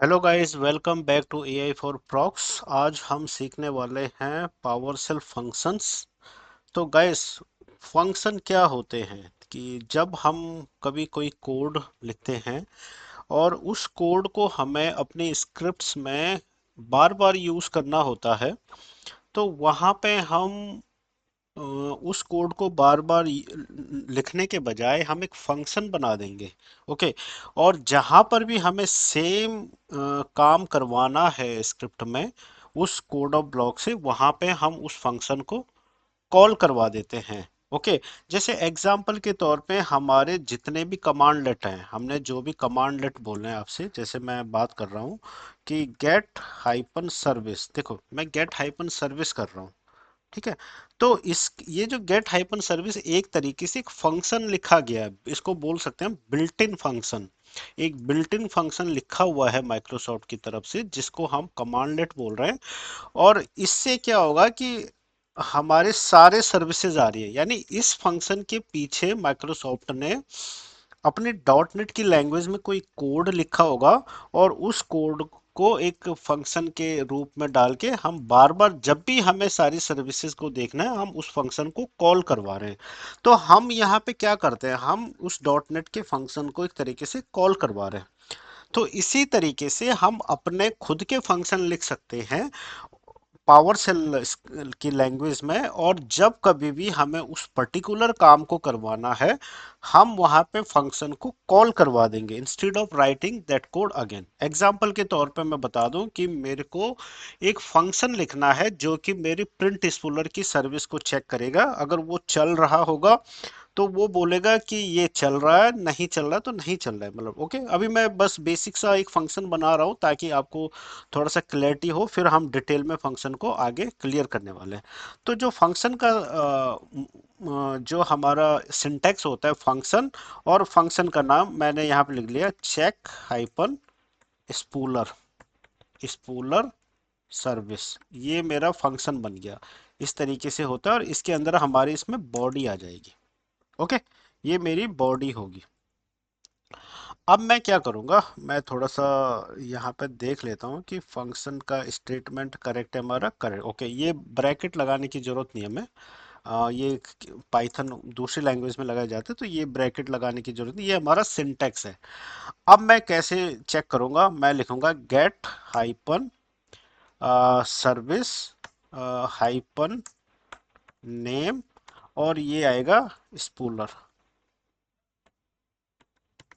Hello guys, welcome back to AI for prox. आज हम सीखने वाले हैं पावर शेल फंक्शंस। तो गाइस, फंक्शन क्या होते हैं कि जब हम कभी कोई कोड लिखते हैं और उस कोड को हमें अपनी स्क्रिप्ट्स में बार बार यूज करना होता है, तो वहाँ पे हम उस कोड को बार बार लिखने के बजाय हम एक फंक्शन बना देंगे। ओके। और जहां पर भी हमें सेम काम करवाना है स्क्रिप्ट में, उस कोड ऑफ ब्लॉक से वहां पे हम उस फंक्शन को कॉल करवा देते हैं। ओके। जैसे एग्जाम्पल के तौर पे हमारे जितने भी कमांड लेट हैं, हमने जो भी कमांड लेट बोलने हैं आपसे, जैसे मैं बात कर रहा हूँ कि गेट हाइपन सर्विस, देखो मैं गेट हाइपन सर्विस कर रहा हूँ। ठीक है। तो इस ये जो गेट हाइपन सर्विस एक तरीके से एक फंक्शन लिखा गया है, इसको बोल सकते हैं बिल्ट इन फंक्शन। एक बिल्ट इन फंक्शन लिखा हुआ है माइक्रोसॉफ्ट की तरफ से, जिसको हम कमांडलेट बोल रहे हैं। और इससे क्या होगा कि हमारे सारे सर्विसेज आ रही है, यानी इस फंक्शन के पीछे माइक्रोसॉफ्ट ने अपने डॉट नेट की लैंग्वेज में कोई कोड लिखा होगा। और उस कोड को एक फंक्शन के रूप में डाल के हम बार बार जब भी हमें सारी सर्विसेज को देखना है, हम उस फंक्शन को कॉल करवा रहे हैं। तो हम यहाँ पे क्या करते हैं, हम उस डॉट नेट के फंक्शन को एक तरीके से कॉल करवा रहे हैं। तो इसी तरीके से हम अपने खुद के फंक्शन लिख सकते हैं पावर सेल की लैंग्वेज में। और जब कभी भी हमें उस पर्टिकुलर काम को करवाना है, हम वहां पे फंक्शन को कॉल करवा देंगे instead of writing that code again. Example के तौर पे मैं बता दूं कि मेरे को एक फंक्शन लिखना है जो कि मेरी प्रिंट स्पूलर की सर्विस को चेक करेगा। अगर वो चल रहा होगा तो वो बोलेगा कि ये चल रहा है, नहीं चल रहा है तो नहीं चल रहा है, मतलब ओके। अभी मैं बस बेसिक सा एक फंक्शन बना रहा हूँ ताकि आपको थोड़ा सा क्लैरिटी हो, फिर हम डिटेल में फंक्शन को आगे क्लियर करने वाले हैं। तो जो फंक्शन का जो हमारा सिंटैक्स होता है फंक्शन, और फंक्शन का नाम मैंने यहाँ पे लिख लिया check hyphen spooler, spooler service. ये मेरा फंक्शन बन गया। इस तरीके से होता है और इसके अंदर हमारी इसमें बॉडी आ जाएगी। ओके। ये मेरी बॉडी होगी। अब मैं क्या करूंगा, मैं थोड़ा सा यहाँ पे देख लेता हूँ कि फंक्शन का स्टेटमेंट करेक्ट है हमारा। Correct, okay. ये ब्रैकेट लगाने की जरूरत नहीं है हमें। ये पाइथन दूसरी लैंग्वेज में लगाए जाते हैं, तो ये ब्रैकेट लगाने की जरूरत नहीं, ये हमारा सिंटैक्स है। अब मैं कैसे चेक करूंगा, मैं लिखूंगा get hyphen service hyphen name, और ये आएगा स्पूलर,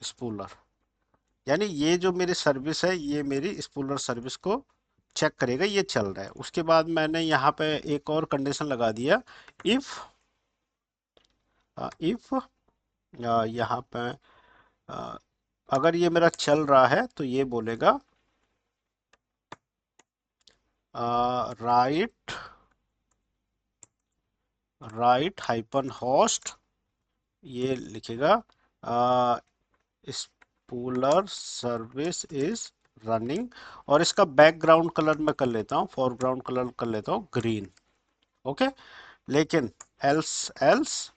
स्पूलर। यानी ये जो मेरी सर्विस है, ये मेरी स्पूलर सर्विस को चेक करेगा, ये चल रहा है। उसके बाद मैंने यहाँ पे एक और कंडीशन लगा दिया, इफ इफ यहाँ पे अ, अगर ये मेरा चल रहा है तो ये बोलेगा राइट, राइट हाइपन होस्ट, ये लिखेगा स्पूलर सर्विस इज रनिंग। और इसका बैकग्राउंड कलर मैं कर लेता हूँ, फोरग्राउंड कलर कर लेता हूँ ग्रीन। ओके। लेकिन एल्स एल्स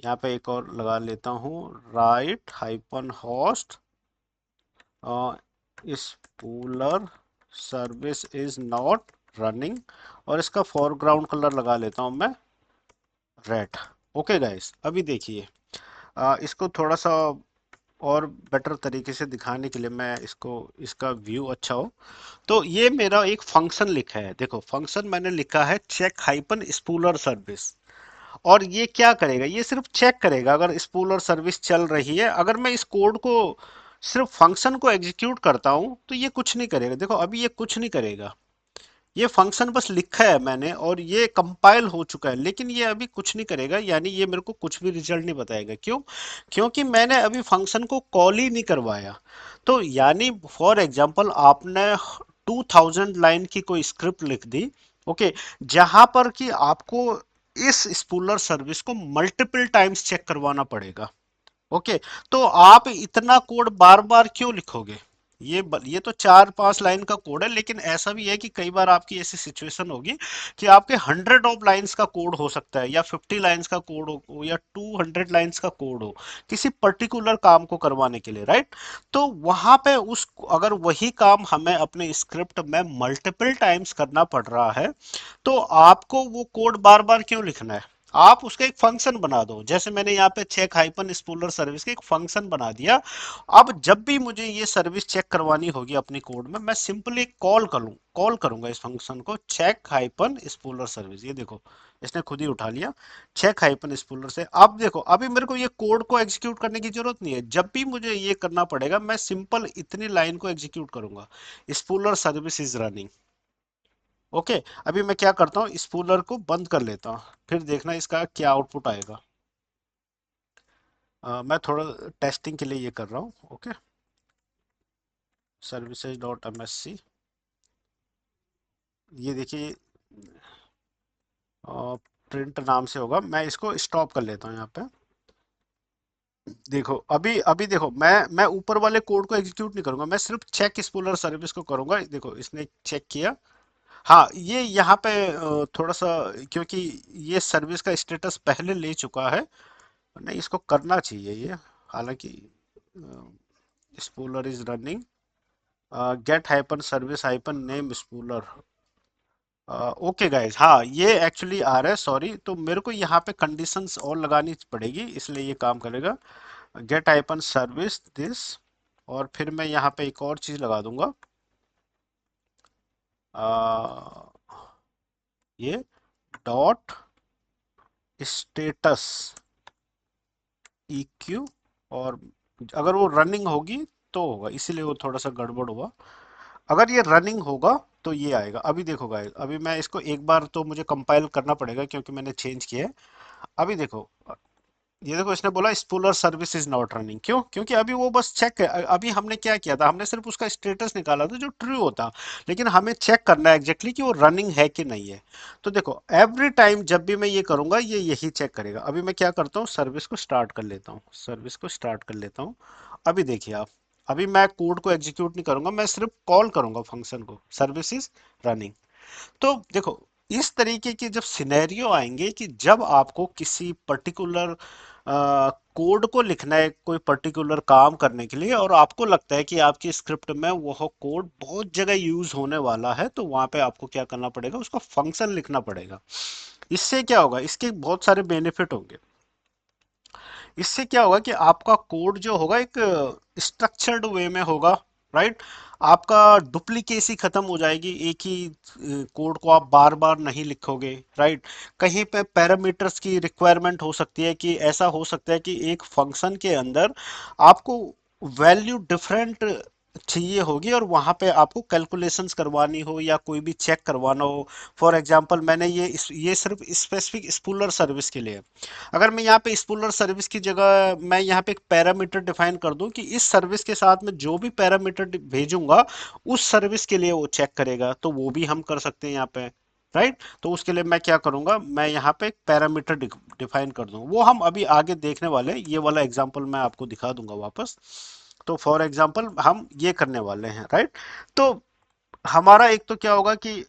यहाँ पे एक और लगा लेता हूँ, right hyphen host spooler service is not running. और इसका फोरग्राउंड कलर लगा लेता हूँ मैं रेड। ओके गाइस, अभी देखिए इसको थोड़ा सा और बेटर तरीके से दिखाने के लिए मैं इसको, इसका व्यू अच्छा हो, तो ये मेरा एक फंक्शन लिखा है। देखो फंक्शन मैंने लिखा है चेक हाइपन स्पूलर सर्विस। और ये क्या करेगा, ये सिर्फ चेक करेगा अगर स्पूल और सर्विस चल रही है। अगर मैं इस कोड को सिर्फ फंक्शन को एग्जीक्यूट करता हूं तो ये कुछ नहीं करेगा। देखो अभी ये कुछ नहीं करेगा, ये फंक्शन बस लिखा है मैंने और ये कंपाइल हो चुका है, लेकिन ये अभी कुछ नहीं करेगा, यानी ये मेरे को कुछ भी रिजल्ट नहीं बताएगा। क्यों? क्योंकि मैंने अभी फंक्शन को कॉल ही नहीं करवाया। तो यानी फॉर एग्जांपल आपने 2000 लाइन की कोई स्क्रिप्ट लिख दी, ओके, जहां पर कि आपको इस स्पूलर सर्विस को मल्टीपल टाइम्स चेक करवाना पड़ेगा। ओके। तो आप इतना कोड बार बार क्यों लिखोगे? ये तो 4-5 लाइन का कोड है, लेकिन ऐसा भी है कि कई बार आपकी ऐसी सिचुएशन होगी कि आपके 100 ऑफ लाइंस का कोड हो सकता है, या 50 लाइंस का कोड हो, या 200 लाइंस का कोड हो किसी पर्टिकुलर काम को करवाने के लिए, राइट। तो वहां पे उस अगर वही काम हमें अपने स्क्रिप्ट में मल्टीपल टाइम्स करना पड़ रहा है, तो आपको वो कोड बार बार क्यों लिखना है। आप उसका एक फंक्शन बना दो, जैसे मैंने यहाँ पे चेक हाइपन स्पूलर सर्विस का एक फंक्शन बना दिया। अब जब भी मुझे ये सर्विस चेक करवानी होगी अपनी कोड में, मैं सिंपली कॉल करूंगा इस फंक्शन को, चेक हाइपन स्पूलर सर्विस। ये देखो, इसने खुद ही उठा लिया चेक हाइपन स्पूलर से। अब देखो, अभी मेरे को ये कोड को एग्जीक्यूट करने की जरूरत नहीं है, जब भी मुझे ये करना पड़ेगा मैं सिंपल इतनी लाइन को एग्जीक्यूट करूंगा, spooler service is running. Okay. अभी मैं क्या करता हूँ, स्पूलर को बंद कर लेता हूँ, फिर देखना इसका क्या आउटपुट आएगा। मैं थोड़ा टेस्टिंग के लिए ये कर रहा हूँ। Okay, services dot M S C, ये देखिए प्रिंट नाम से होगा। मैं इसको स्टॉप कर लेता हूँ यहाँ पे। देखो, अभी अभी देखो, मैं ऊपर वाले कोड को एग्जीक्यूट नहीं करूंगा, मैं सिर्फ चेक स्पूलर सर्विस को करूंगा। देखो, इसने चेक किया। हाँ, ये यहाँ पे थोड़ा सा, क्योंकि ये सर्विस का स्टेटस पहले ले चुका है, नहीं इसको करना चाहिए ये, हालांकि spooler is running, get hyphen service hyphen name spooler. Okay guys, हाँ ये एक्चुअली आ रहा है, सॉरी, तो मेरे को यहाँ पे कंडीशंस और लगानी पड़ेगी, इसलिए ये काम करेगा। गेट हाइपन सर्विस दिस, और फिर मैं यहाँ पे एक और चीज लगा दूंगा, ये डॉट स्टेटस EQ, और अगर वो रनिंग होगी तो होगा, इसीलिए वो थोड़ा सा गड़बड़ हुआ। अगर ये रनिंग होगा तो ये आएगा। अभी देखो गाइस, अभी मैं इसको एक बार तो मुझे कंपाइल करना पड़ेगा क्योंकि मैंने चेंज किया है। अभी देखो, ये देखो, इसने बोला spooler service is not running, क्यों? क्योंकि अभी वो बस चेक है। अभी हमने क्या किया था, हमने सिर्फ उसका स्टेटस निकाला था जो ट्रू होता, लेकिन हमें चेक करना है एग्जैक्टली कि वो रनिंग है कि नहीं है। तो देखो, एवरी टाइम जब भी मैं ये करूंगा, ये यही चेक करेगा। अभी मैं क्या करता हूँ, सर्विस को स्टार्ट कर लेता हूँ, सर्विस को स्टार्ट कर लेता हूँ। अभी देखिए आप, अभी मैं कोड को एग्जीक्यूट नहीं करूंगा, मैं सिर्फ कॉल करूंगा फंक्शन को, सर्विस इज रनिंग। तो देखो, इस तरीके के जब सिनेरियो आएंगे कि जब आपको किसी पर्टिकुलर कोड को लिखना है कोई पर्टिकुलर काम करने के लिए, और आपको लगता है कि आपकी स्क्रिप्ट में वह कोड बहुत जगह यूज होने वाला है, तो वहां पे आपको क्या करना पड़ेगा, उसका फंक्शन लिखना पड़ेगा। इससे क्या होगा, इसके बहुत सारे बेनिफिट होंगे। इससे क्या होगा कि आपका कोड जो होगा एक स्ट्रक्चर्ड वे में होगा, राइट। आपका डुप्लीकेसी खत्म हो जाएगी, एक ही कोड को आप बार बार नहीं लिखोगे, राइट। कहीं पे पैरामीटर्स की रिक्वायरमेंट हो सकती है, कि ऐसा हो सकता है कि एक फंक्शन के अंदर आपको वैल्यू डिफरेंट चाहिए होगी, और वहां पे आपको कैलकुलेशंस करवानी हो या कोई भी चेक करवाना हो। फॉर एग्जांपल, मैंने ये सिर्फ स्पेसिफिक स्पूलर सर्विस के लिए है। अगर मैं यहाँ पे स्पूलर सर्विस की जगह मैं यहाँ पे एक पैरामीटर डिफाइन कर दूं कि इस सर्विस के साथ में जो भी पैरामीटर भेजूंगा, उस सर्विस के लिए वो चेक करेगा, तो वो भी हम कर सकते हैं यहाँ पे, राइट। तो उसके लिए मैं क्या करूंगा, मैं यहाँ पे एक पैरामीटर डिफाइन कर दूंगा, वो हम अभी आगे देखने वाले हैं। ये वाला एग्जांपल मैं आपको दिखा दूंगा वापस। तो फॉर एग्जांपल हम ये करने वाले हैं, राइट। तो हमारा एक तो क्या होगा कि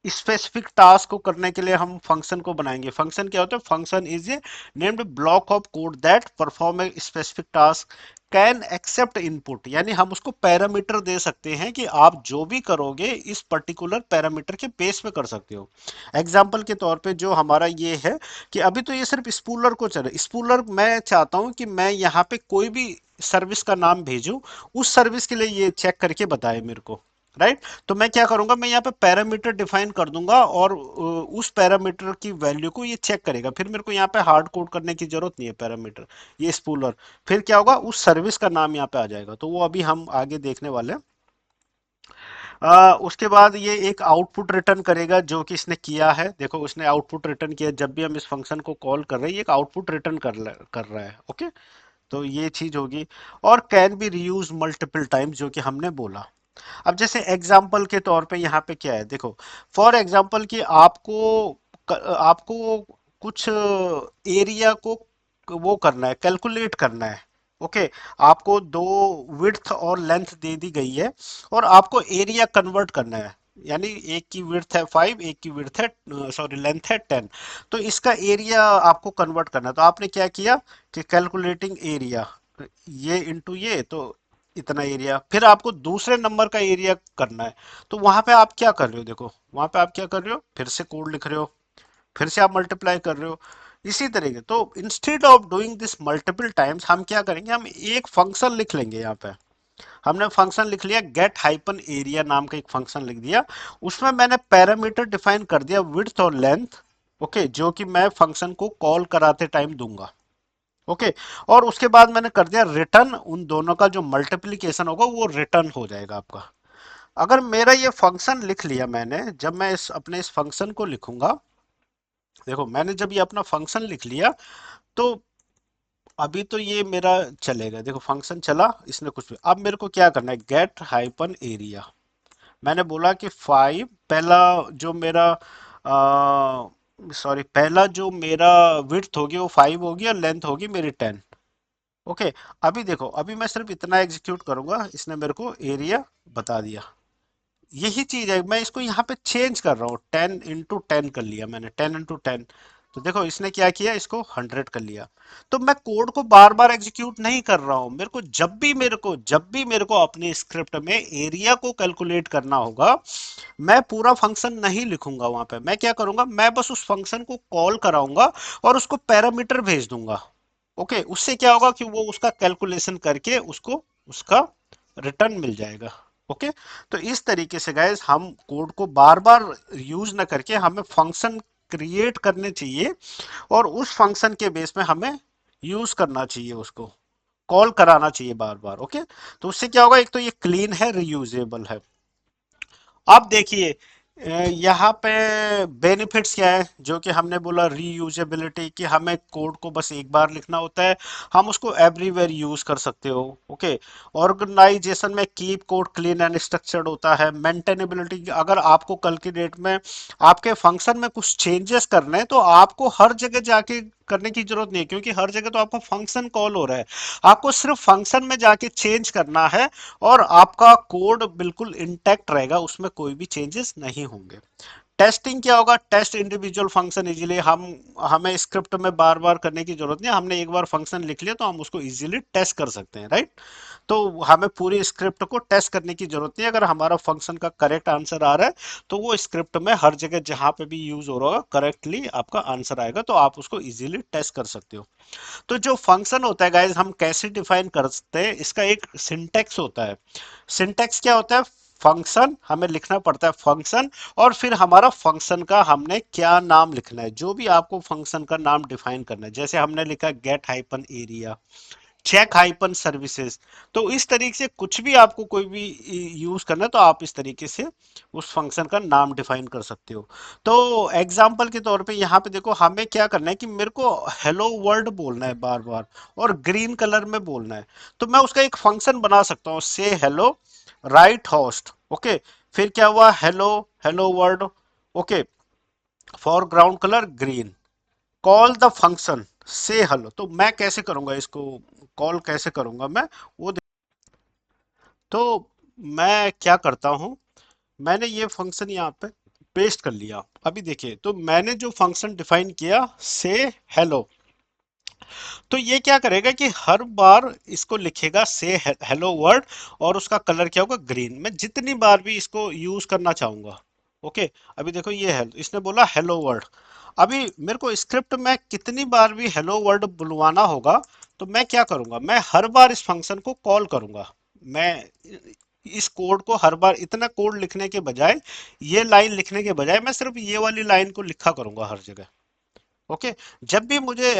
स्पेसिफिक टास्क को करने के लिए हम फंक्शन को बनाएंगे। फंक्शन क्या होता है, function is a named block of code that perform a specific task, can accept input, यानी हम उसको पैरामीटर दे सकते हैं कि आप जो भी करोगे इस पर्टिकुलर पैरामीटर के बेस पे कर सकते हो। एग्जाम्पल के तौर पे जो हमारा ये है, कि अभी तो ये सिर्फ स्पूलर को चले, स्पूलर मैं चाहता हूं कि मैं यहाँ पे कोई भी सर्विस का नाम भेजूं, उस सर्विस के लिए ये चेक करके बताए मेरे को, राइट। तो मैं क्या करूंगा, मैं यहाँ पे पैरामीटर डिफाइन कर दूंगा, और उस पैरामीटर की वैल्यू को ये चेक करेगा। फिर मेरे को यहाँ पे हार्ड कोड करने की जरूरत नहीं है पैरामीटर, ये स्पूलर। फिर क्या होगा, उस सर्विस का नाम यहाँ पे आ जाएगा, तो वो अभी हम आगे देखने वाले हैं। उसके बाद ये एक आउटपुट रिटर्न करेगा, जो कि इसने किया है। देखो, उसने आउटपुट रिटर्न किया, जब भी हम इस फंक्शन को कॉल कर रहे हैं, ये एक आउटपुट रिटर्न कर रहा है, ओके। तो ये चीज होगी। और can be reuse multiple times, जो कि हमने बोला। अब जैसे एग्जाम्पल के तौर पे यहाँ पे क्या है, देखो, फॉर एग्जाम्पल कि आपको कुछ एरिया को वो करना है, कैलकुलेट करना है, ओके, आपको दो विड्थ और लेंथ दे दी गई है और आपको एरिया कन्वर्ट करना है। यानी एक की विड्थ है 5, एक की विड्थ है, सॉरी, लेंथ है 10। तो इसका एरिया आपको कन्वर्ट करना है। तो आपने क्या किया कि कैलकुलेटिंग एरिया, ये इंटू ये, तो इतना एरिया। फिर आपको दूसरे नंबर का एरिया करना है। तो वहां पे आप क्या कर रहे हो, देखो वहां पे आप क्या कर रहे हो, फिर से कोड लिख रहे हो, फिर से आप मल्टीप्लाई कर रहे हो। इसी तरीके, तो instead of doing this multiple times हम क्या करेंगे, हम एक फंक्शन लिख लेंगे। यहाँ पे हमने फंक्शन लिख लिया, गेट हाइपन एरिया नाम का एक फंक्शन लिख दिया। उसमें मैंने पैरामीटर डिफाइन कर दिया, विड्थ और लेंथ। ओके, जो कि मैं फंक्शन को कॉल कराते टाइम दूंगा। ओके, और उसके बाद मैंने कर दिया रिटर्न, उन दोनों का जो मल्टीप्लीकेशन होगा वो रिटर्न हो जाएगा आपका। अगर मेरा ये फंक्शन लिख लिया मैंने, जब मैं इस अपने इस फंक्शन को लिखूंगा, देखो मैंने जब ये अपना फंक्शन लिख लिया, तो अभी तो ये मेरा चलेगा, देखो फंक्शन चला, इसने कुछ भी। अब मेरे को क्या करना है, गेट हाइपन एरिया। मैंने बोला कि 5, पहला जो मेरा, सॉरी, पहला जो मेरा विड्थ होगी वो 5 होगी और लेंथ होगी मेरी 10। ओके, अभी देखो, अभी मैं सिर्फ इतना एग्जीक्यूट करूंगा, इसने मेरे को एरिया बता दिया। यही चीज है, मैं इसको यहाँ पे चेंज कर रहा हूँ, 10 into 10 कर लिया मैंने, 10 into 10। तो देखो इसने क्या किया, इसको 100 कर लिया। तो मैं कोड को बार बार एग्जीक्यूट नहीं कर रहा हूं, मेरे को अपनी स्क्रिप्ट में एरिया को कैलकुलेट करना होगा, मैं पूरा फंक्शन नहीं लिखूंगा वहां पे। मैं क्या करूंगा, मैं बस उस फंक्शन को कॉल कराऊंगा और उसको पैरामीटर भेज दूंगा। ओके, उससे क्या होगा कि वो उसका कैलकुलेशन करके उसको उसका रिटर्न मिल जाएगा। ओके, तो इस तरीके से गाइस हम कोड को बार बार यूज ना करके हमें फंक्शन क्रिएट करने चाहिए और उस फंक्शन के बेस में हमें यूज करना चाहिए, उसको कॉल कराना चाहिए बार बार। ओके, तो उससे क्या होगा, एक तो ये क्लीन है, रियूजेबल है। अब देखिए, यहाँ पे बेनिफिट्स क्या है, जो कि हमने बोला रीयूजेबिलिटी, कि हमें कोड को बस एक बार लिखना होता है, हम उसको एवरीवेयर यूज कर सकते हो। ओके, ऑर्गेनाइजेशन में keep code clean and structured होता है। मेंटेनेबिलिटी, अगर आपको कल की डेट में आपके फंक्शन में कुछ चेंजेस करने हैं तो आपको हर जगह जाके करने की जरूरत नहीं है, क्योंकि हर जगह तो आपका फंक्शन कॉल हो रहा है। आपको सिर्फ फंक्शन में जाके चेंज करना है और आपका कोड बिल्कुल इंटैक्ट रहेगा, उसमें कोई भी चेंजेस नहीं होंगे। टेस्टिंग क्या होगा, टेस्ट इंडिविजुअल फंक्शन इजीली, हम हमें स्क्रिप्ट में बार बार करने की जरूरत नहीं, हमने एक बार फंक्शन लिख लिया तो हम उसको इजीली टेस्ट कर सकते हैं, राइट। तो हमें पूरी स्क्रिप्ट को टेस्ट करने की जरूरत नहीं है, अगर हमारा फंक्शन का करेक्ट आंसर आ रहा है तो वो स्क्रिप्ट में हर जगह जहां पे भी यूज हो रहा होगा करेक्टली आपका आंसर आएगा, तो आप उसको इजीली टेस्ट कर सकते हो। तो जो फंक्शन होता है गाइस, हम कैसे डिफाइन कर सकते हैं, इसका एक सिंटेक्स होता है। सिंटेक्स क्या होता है, फंक्शन हमें लिखना पड़ता है फंक्शन, और फिर हमारा फंक्शन का हमने क्या नाम लिखना है, जो भी आपको फंक्शन का नाम डिफाइन करना है। जैसे हमने लिखा get hyphen area, check hyphen services. तो इस तरीके से कुछ भी आपको कोई भी यूज करना है तो आप इस तरीके से उस फंक्शन का नाम डिफाइन कर सकते हो। तो एग्जांपल के तौर पे यहाँ पे देखो, हमें क्या करना है कि मेरे को हेलो वर्ल्ड बोलना है बार बार और ग्रीन कलर में बोलना है। तो मैं उसका एक फंक्शन बना सकता हूँ, से हेलो राइट होस्ट। ओके, फिर क्या हुआ, hello hello world. Okay, foreground colour green, call the function से हेलो। तो मैं कैसे करूंगा इसको, कॉल कैसे करूंगा मैं, वो तो मैं क्या करता हूं, मैंने ये फंक्शन यहाँ पे पेस्ट कर लिया। अभी देखिए, तो मैंने जो फंक्शन डिफाइन किया, से हेलो, तो ये क्या करेगा कि हर बार इसको लिखेगा से हेलो वर्ड, और उसका कलर क्या होगा, ग्रीन। मैं जितनी बार भी इसको यूज करना चाहूंगा। ओके, अभी देखो ये है, इसने बोला हेलो वर्ड। अभी मेरे को स्क्रिप्ट में कितनी बार भी हेलो वर्ड बुलवाना होगा, तो मैं क्या करूंगा, मैं हर बार इस फंक्शन को कॉल करूंगा। मैं इस कोड को हर बार, इतना कोड लिखने के बजाय, ये लाइन लिखने के बजाय, मैं सिर्फ ये वाली लाइन को लिखा करूंगा हर जगह। ओके, जब भी मुझे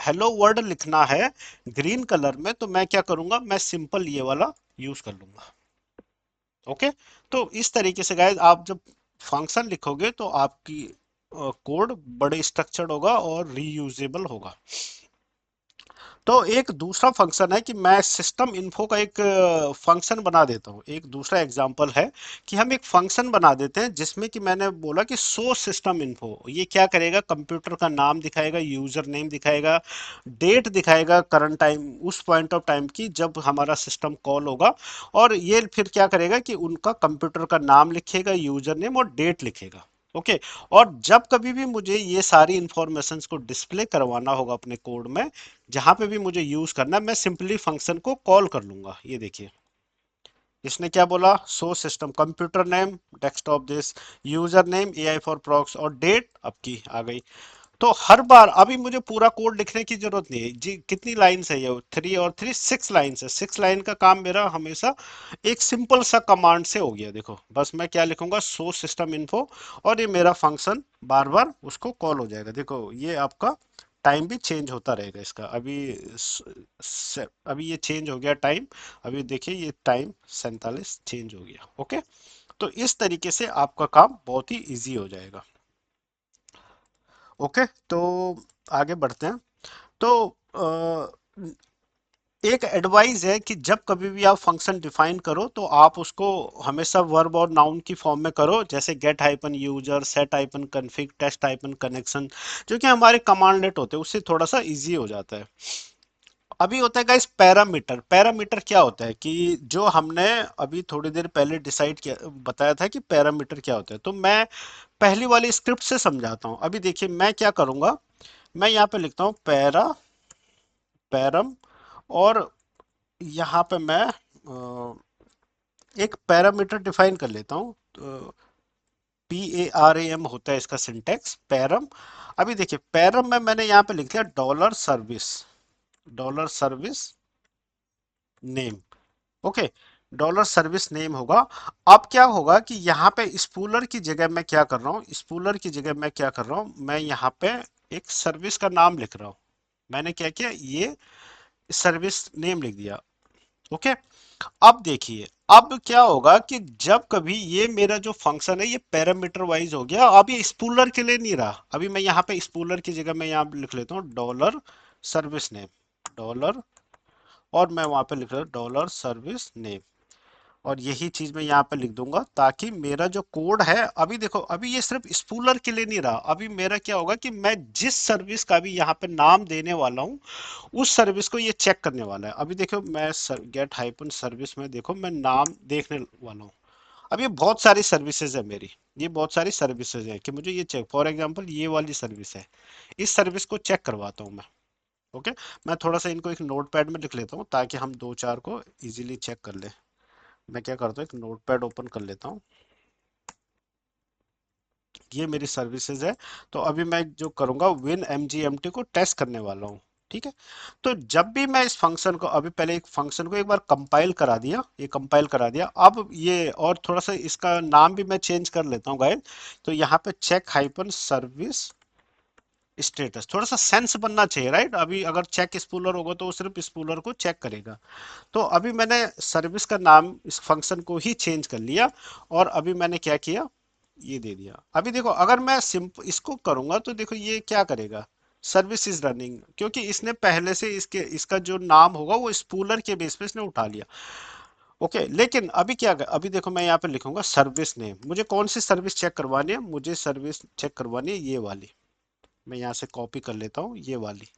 हेलो वर्ड लिखना है ग्रीन कलर में, तो मैं क्या करूंगा, मैं सिंपल ये वाला यूज कर लूंगा। ओके, तो इस तरीके से गाइस आप जब फंक्शन लिखोगे तो आपकी कोड बड़े स्ट्रक्चर्ड होगा और रीयूजेबल होगा। तो एक दूसरा फंक्शन है कि मैं सिस्टम इन्फो का एक फंक्शन बना देता हूँ। एक दूसरा एग्जांपल है कि हम एक फंक्शन बना देते हैं जिसमें कि मैंने बोला कि शो सिस्टम इन्फो, ये क्या करेगा, कंप्यूटर का नाम दिखाएगा, यूजर नेम दिखाएगा, डेट दिखाएगा करंट टाइम, उस पॉइंट ऑफ टाइम की जब हमारा सिस्टम कॉल होगा। और ये फिर क्या करेगा कि उनका कंप्यूटर का नाम लिखेगा, यूजर नेम और डेट लिखेगा। ओके। और जब कभी भी मुझे ये सारी इंफॉर्मेशंस को डिस्प्ले करवाना होगा अपने कोड में, जहां पे भी मुझे यूज करना है, मैं सिंपली फंक्शन को कॉल कर लूंगा। ये देखिए, इसने क्या बोला, so system computer name desktop this, user name AI for prox और डेट आपकी आ गई। तो हर बार अभी मुझे पूरा कोड लिखने की जरूरत नहीं है जी। कितनी लाइन है ये, 3 और 3 6 लाइन है। 6 लाइन का काम मेरा हमेशा एक सिंपल सा कमांड से हो गया। देखो बस मैं क्या लिखूंगा, सो सिस्टम इन्फो, और ये मेरा फंक्शन बार बार उसको कॉल हो जाएगा। देखो ये आपका टाइम भी चेंज होता रहेगा इसका। अभी ये चेंज हो गया टाइम। अभी देखिए ये टाइम 47 चेंज हो गया। ओके। तो इस तरीके से आपका काम बहुत ही इजी हो जाएगा। ओके। तो आगे बढ़ते हैं। तो एक एडवाइस है कि जब कभी भी आप फंक्शन डिफाइन करो तो आप उसको हमेशा वर्ब और नाउन की फॉर्म में करो, जैसे get hyphen user, set hyphen config, test hyphen connection, जो कि हमारे कमांडलेट होते हैं, उससे थोड़ा सा इजी हो जाता है। अभी होता है गाइस पैरामीटर। पैरामीटर क्या होता है कि जो हमने अभी थोड़ी देर पहले डिसाइड किया, बताया था कि पैरामीटर क्या होता है। तो मैं पहली वाली स्क्रिप्ट से समझाता हूँ। अभी देखिए मैं क्या करूंगा, मैं यहाँ पे लिखता हूँ पैरम, और यहाँ पे मैं एक पैरामीटर डिफाइन कर लेता हूँ। तो PARAM होता है इसका सिंटेक्स, पैरम। अभी देखिए पैरम में मैंने यहाँ पे लिख दिया dollar service name. Okay. Dollar service name होगा। अब क्या होगा कि यहाँ पे स्पूलर की जगह मैं क्या कर रहा हूँ, स्पूलर की जगह मैं क्या कर रहा हूँ, मैं यहाँ पे एक सर्विस का नाम लिख रहा हूँ। मैंने क्या किया, ये सर्विस नेम लिख दिया। ओके। अब देखिए, अब क्या होगा कि जब कभी ये मेरा जो फंक्शन है ये पैरामीटर वाइज हो गया, अब ये स्पूलर के लिए नहीं रहा। अभी मैं यहाँ पे स्पूलर की जगह मैं यहाँ लिख लेता हूँ डॉलर सर्विस नेम, डॉलर, और मैं वहां पे लिख रहा हूँ डॉलर सर्विस नेम। और यही चीज मैं यहाँ पे लिख दूंगा ताकि मेरा जो कोड है, अभी देखो अभी ये सिर्फ स्पूलर के लिए नहीं रहा। अभी मेरा क्या होगा कि मैं जिस सर्विस का भी यहाँ पे नाम देने वाला हूँ, उस सर्विस को ये चेक करने वाला है। अभी देखो मैं गेट हाइपन सर्विस में देखो मैं नाम देखने वाला हूँ। अब ये बहुत सारी सर्विसेज है मेरी, ये बहुत सारी सर्विसेज है कि मुझे ये चेक, फॉर एग्जांपल ये वाली सर्विस है, इस सर्विस को चेक करवाता हूँ मैं। ओके। मैं थोड़ा सा इनको एक नोट पैड में लिख लेता हूँ ताकि हम दो चार को इजीली चेक कर ले। मैं क्या करता हूँ, एक नोट पैड ओपन कर लेता हूँ। ये मेरी सर्विसेज है। तो अभी मैं जो करूंगा, विन mgmt को टेस्ट करने वाला हूँ। ठीक है। तो जब भी मैं इस फंक्शन को, अभी पहले एक फंक्शन को एक बार कंपाइल करा दिया, ये कंपाइल करा दिया, अब ये और थोड़ा सा इसका नाम भी मैं चेंज कर लेता हूँ गाइस। तो यहाँ पे चेक हाइपन सर्विस स्टेटस, थोड़ा सा सेंस बनना चाहिए, राइट। अभी अगर चेक स्पूलर होगा तो वो सिर्फ स्पूलर को चेक करेगा। तो अभी मैंने सर्विस का नाम इस फंक्शन को ही चेंज कर लिया, और अभी मैंने क्या किया, ये दे दिया। अभी देखो अगर मैं सिंपल इसको करूंगा तो देखो ये क्या करेगा, सर्विस इज रनिंग, क्योंकि इसने पहले से इसके इसका जो नाम होगा वो स्पूलर के बेस पे इसने उठा लिया। ओके। लेकिन अभी क्या, अभी देखो मैं यहाँ पे लिखूंगा सर्विस नेम, मुझे कौन सी सर्विस चेक करवानी है, मुझे सर्विस चेक करवानी है ये वाली। मैं यहाँ से कॉपी कर लेता हूँ ये वाली,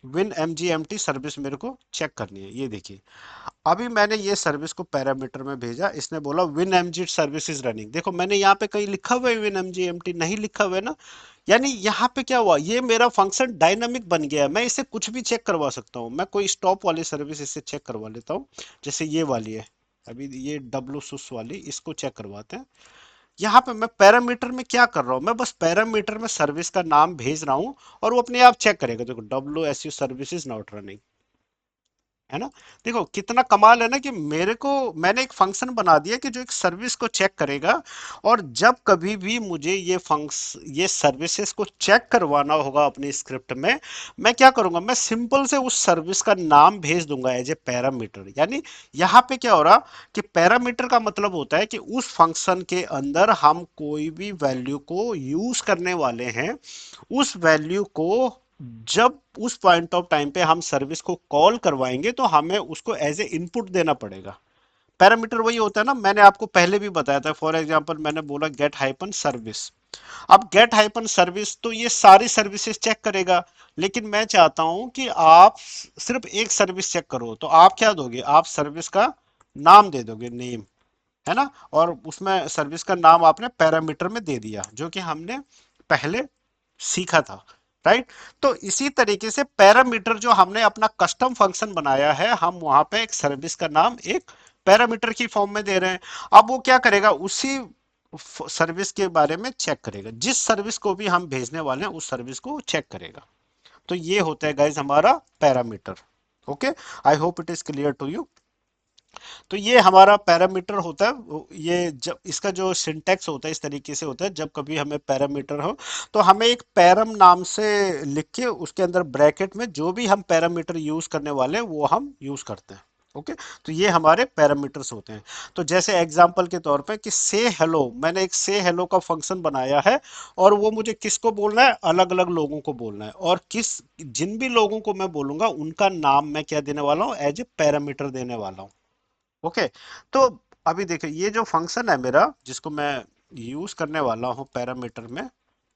विन mgmt सर्विस मेरे को चेक करनी है। ये देखिए अभी मैंने ये सर्विस को पैरामीटर में भेजा, इसने बोला win mg service is running. देखो मैंने यहाँ पे कहीं लिखा हुआ है विन mgmt, नहीं लिखा हुआ है ना। यानी यहाँ पे क्या हुआ, ये मेरा फंक्शन डायनामिक बन गया है, मैं इसे कुछ भी चेक करवा सकता हूँ। मैं कोई स्टॉप वाली सर्विस इससे चेक करवा लेता हूँ, जैसे ये वाली है। अभी ये डब्लू सुस वाली, इसको चेक करवाते हैं। यहाँ पे मैं पैरामीटर में क्या कर रहा हूँ, मैं बस पैरामीटर में सर्विस का नाम भेज रहा हूँ, और वो अपने आप चेक करेगा। देखो WSU service is not running, है ना। देखो कितना कमाल है ना कि मेरे को, मैंने एक फंक्शन बना दिया कि जो एक सर्विस को चेक करेगा, और जब कभी भी मुझे ये सर्विसेज को चेक करवाना होगा अपनी स्क्रिप्ट में, मैं क्या करूंगा, मैं सिंपल से उस सर्विस का नाम भेज दूंगा एज ए पैरामीटर। यानी यहाँ पे क्या हो रहा कि पैरामीटर का मतलब होता है कि उस फंक्शन के अंदर हम कोई भी वैल्यू को यूज करने वाले हैं, उस वैल्यू को जब उस पॉइंट ऑफ टाइम पे हम सर्विस को कॉल करवाएंगे तो हमें उसको एज ए इनपुट देना पड़ेगा। पैरामीटर वही होता है ना, मैंने आपको पहले भी बताया था। फॉर एग्जांपल मैंने बोला गेट हाइपन सर्विस। अब गेट हाइपन सर्विस तो ये सारी सर्विसेज चेक करेगा, लेकिन मैं चाहता हूं कि आप सिर्फ एक सर्विस चेक करो, तो आप क्या दोगे, आप सर्विस का नाम दे दोगे, नेम, है ना। और उसमें सर्विस का नाम आपने पैरामीटर में दे दिया, जो कि हमने पहले सीखा था, राइट। तो इसी तरीके से पैरामीटर जो हमने अपना कस्टम फंक्शन बनाया है, हम वहां पे एक सर्विस का नाम एक पैरामीटर की फॉर्म में दे रहे हैं। अब वो क्या करेगा, उसी सर्विस के बारे में चेक करेगा, जिस सर्विस को भी हम भेजने वाले हैं उस सर्विस को चेक करेगा। तो ये होता है गाइज हमारा parameter. Okay, I hope it is clear to you. तो ये हमारा पैरामीटर होता है। ये जब इसका जो सिंटैक्स होता है इस तरीके से होता है, जब कभी हमें पैरामीटर हो तो हमें एक पैरम नाम से लिख के उसके अंदर ब्रैकेट में जो भी हम पैरामीटर यूज करने वाले हैं वो हम यूज करते हैं। ओके, तो ये हमारे पैरामीटर्स होते हैं। तो जैसे एग्जांपल के तौर पे कि से हेलो, मैंने एक से हेलो का फंक्शन बनाया है, और वो मुझे किसको बोलना है, अलग अलग लोगों को बोलना है, और किस जिन भी लोगों को मैं बोलूंगा उनका नाम मैं क्या देने वाला हूँ, एज ए पैरामीटर देने वाला हूँ। ओके, तो अभी देखिए ये जो फंक्शन है मेरा जिसको मैं यूज करने वाला हूँ पैरामीटर में,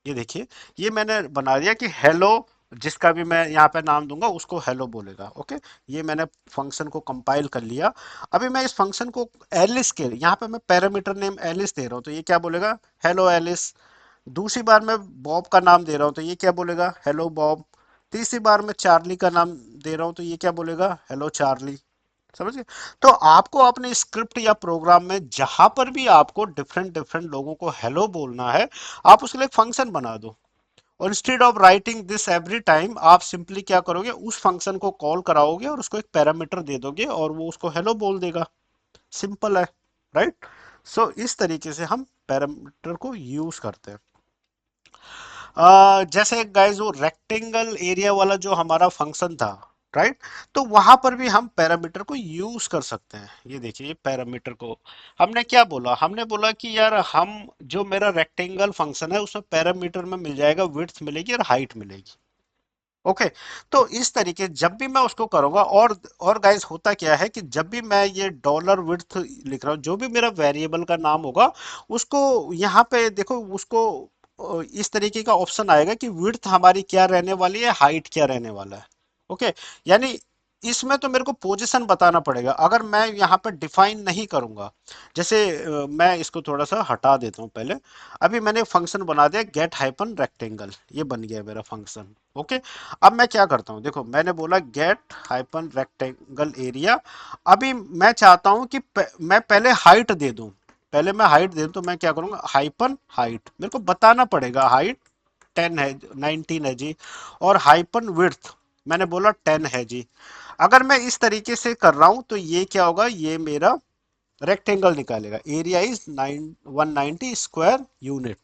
ये देखिए, ये मैंने बना दिया कि हेलो, जिसका भी मैं यहाँ पे नाम दूंगा उसको हेलो बोलेगा। ओके, ये मैंने फंक्शन को कंपाइल कर लिया। अभी मैं इस फंक्शन को एलिस के, यहाँ पे मैं पैरामीटर नेम एलिस दे रहा हूँ, तो ये क्या बोलेगा, हेलो एलिस। दूसरी बार मैं बॉब का नाम दे रहा हूँ, तो ये क्या बोलेगा, हेलो बॉब। तीसरी बार मैं चार्ली का नाम दे रहा हूँ, तो ये क्या बोलेगा, हेलो चार्ली। समझ गए। तो आपको अपने स्क्रिप्ट या प्रोग्राम में जहां पर भी आपको डिफरेंट डिफरेंट लोगों को हेलो बोलना है, आप उसके लिए एक फंक्शन बना दो। और instead of writing this every time, आप सिंपली क्या करोगे, उस फंक्शन को कॉल कराओगे और उसको एक पैरामीटर दे दोगे और वो उसको हेलो बोल देगा। सिंपल है, राइट। सो इस तरीके से हम पैरामीटर को यूज करते हैं। जैसे गाइस वो रेक्टेंगल एरिया वाला जो हमारा फंक्शन था, राइट, तो वहां पर भी हम पैरामीटर को यूज कर सकते हैं। ये देखिए, ये पैरामीटर को हमने क्या बोला, हमने बोला कि यार हम, जो मेरा रेक्टेंगल फंक्शन है उसमें पैरामीटर में मिल जाएगा, विड्थ मिलेगी और हाइट मिलेगी। ओके, तो इस तरीके जब भी मैं उसको करूंगा, और गाइस होता क्या है कि जब भी मैं ये डॉलर विड्थ लिख रहा हूँ, जो भी मेरा वेरिएबल का नाम होगा, उसको यहाँ पे देखो, उसको इस तरीके का ऑप्शन आएगा कि विड्थ हमारी क्या रहने वाली है, हाइट क्या रहने वाला है। ओके, यानी इसमें तो मेरे को पोजीशन बताना पड़ेगा, अगर मैं यहाँ पे डिफाइन नहीं करूंगा। जैसे मैं इसको थोड़ा सा हटा देता हूँ पहले। अभी मैंने फंक्शन बना दिया गेट हाइपन रेक्टेंगल, ये बन गया मेरा फंक्शन। ओके, अब मैं क्या करता हूँ, देखो मैंने बोला गेट हाइपन रेक्टेंगल एरिया। अभी मैं चाहता हूँ कि मैं पहले हाइट दे दूं, पहले मैं हाइट दे दूं, तो मैं क्या करूंगा, हाइपन हाइट, मेरे को बताना पड़ेगा हाइट 10 है, 19 है जी। और हाइपन विड्थ मैंने बोला 10 है जी। अगर मैं इस तरीके से कर रहा हूं तो ये क्या होगा, ये मेरा रेक्टेंगल निकालेगा, area is 190 square unit.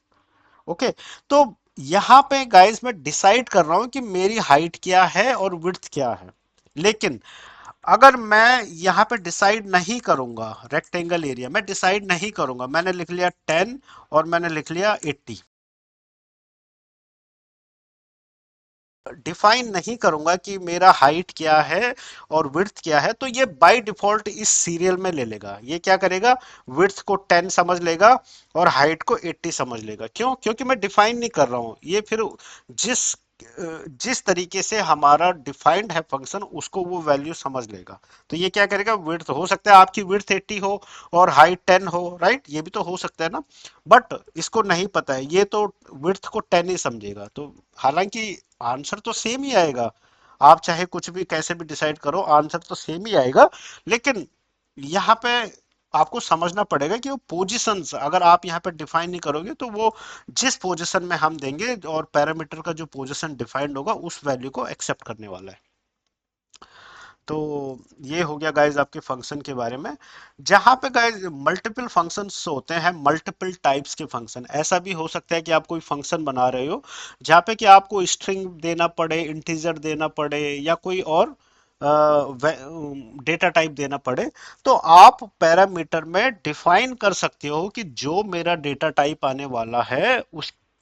Okay, तो यहाँ पे गाइस मैं डिसाइड कर रहा हूँ कि मेरी हाइट क्या है और विड्थ क्या है। लेकिन अगर मैं यहाँ पे डिसाइड नहीं करूंगा, रेक्टेंगल एरिया मैं डिसाइड नहीं करूंगा, मैंने लिख लिया 10 और मैंने लिख लिया 80, डिफाइन नहीं करूंगा कि मेरा हाइट क्या है और विड्थ क्या है, तो ये बाय डिफॉल्ट इस सीरियल में ले लेगा। ये क्या करेगा, विड्थ को 10 समझ लेगा और हाइट को 80 समझ लेगा। क्यों, क्योंकि मैं डिफाइन नहीं कर रहा हूं। ये फिर जिस जिस तरीके से हमारा डिफाइंड है फंक्शन, उसको वो वैल्यू समझ लेगा। तो ये क्या करेगा, विड्थ हो सकता है आपकी विड्थ 80 हो और हाइट 10 हो, राइट, ये भी तो हो सकता है ना। बट इसको नहीं पता है, ये तो विड्थ को 10 ही समझेगा। तो हालांकि आंसर तो सेम ही आएगा, आप चाहे कुछ भी कैसे भी डिसाइड करो, आंसर तो सेम ही आएगा। लेकिन यहाँ पे आपको समझना पड़ेगा कि वो पोजीशंस अगर आप यहाँ पे डिफाइन नहीं करोगे, तो वो जिस पोजीशन में हम देंगे और पैरामीटर का जो पोजीशन डिफाइंड होगा उस वैल्यू को एक्सेप्ट करने वाला है। तो ये हो गया गाइज आपके फंक्शन के बारे में। जहां पे गाइज मल्टीपल फंक्शंस होते हैं, मल्टीपल टाइप्स के फंक्शन, ऐसा भी हो सकता है कि आप कोई फंक्शन बना रहे हो जहां पे कि आपको स्ट्रिंग देना पड़े, इंटीजर देना पड़े, या कोई और डेटा टाइप देना पड़े। तो आप पैरामीटर में डिफाइन कर सकते हो कि जो मेरा डेटा टाइप आने वाला है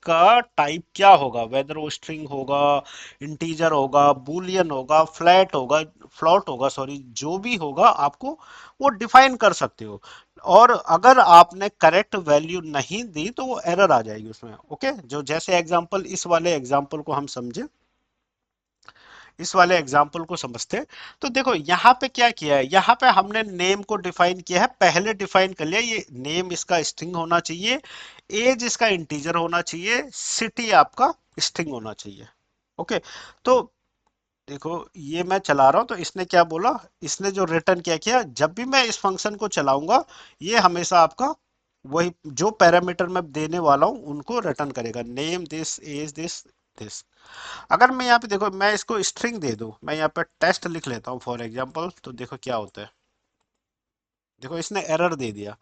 का टाइप क्या होगा, वेदर वो स्ट्रिंग होगा, इंटीजर होगा, बूलियन होगा, फ्लैट होगा, फ्लॉट होगा, सॉरी, जो भी होगा आपको वो डिफाइन कर सकते हो। और अगर आपने करेक्ट वैल्यू नहीं दी तो वो एरर आ जाएगी उसमें। ओके, जो जैसे एग्जांपल, इस वाले एग्जांपल को हम समझे, इस वाले एग्जाम्पल को समझते हैं। तो देखो यहाँ पे क्या किया है, यहाँ पे हमने नेम को डिफाइन किया है, पहले डिफाइन कर लिया, ये नेम इसका स्ट्रिंग होना चाहिए, एज इसका इंटीजर होना चाहिए, सिटी आपका स्ट्रिंग होना चाहिए। ओके, तो देखो ये मैं चला रहा हूं तो इसने क्या बोला, इसने जो रिटर्न क्या किया, जब भी मैं इस फंक्शन को चलाऊंगा ये हमेशा आपका वही जो पैरामीटर मैं देने वाला हूं उनको रिटर्न करेगा, name this, as this, this. अगर मैं यहाँ पे देखो, मैं इसको स्ट्रिंग दे दूं, मैं यहाँ पे टेस्ट लिख लेता हूँ फॉर एग्जांपल, तो देखो क्या होता है। देखो इसने एरर दे दिया,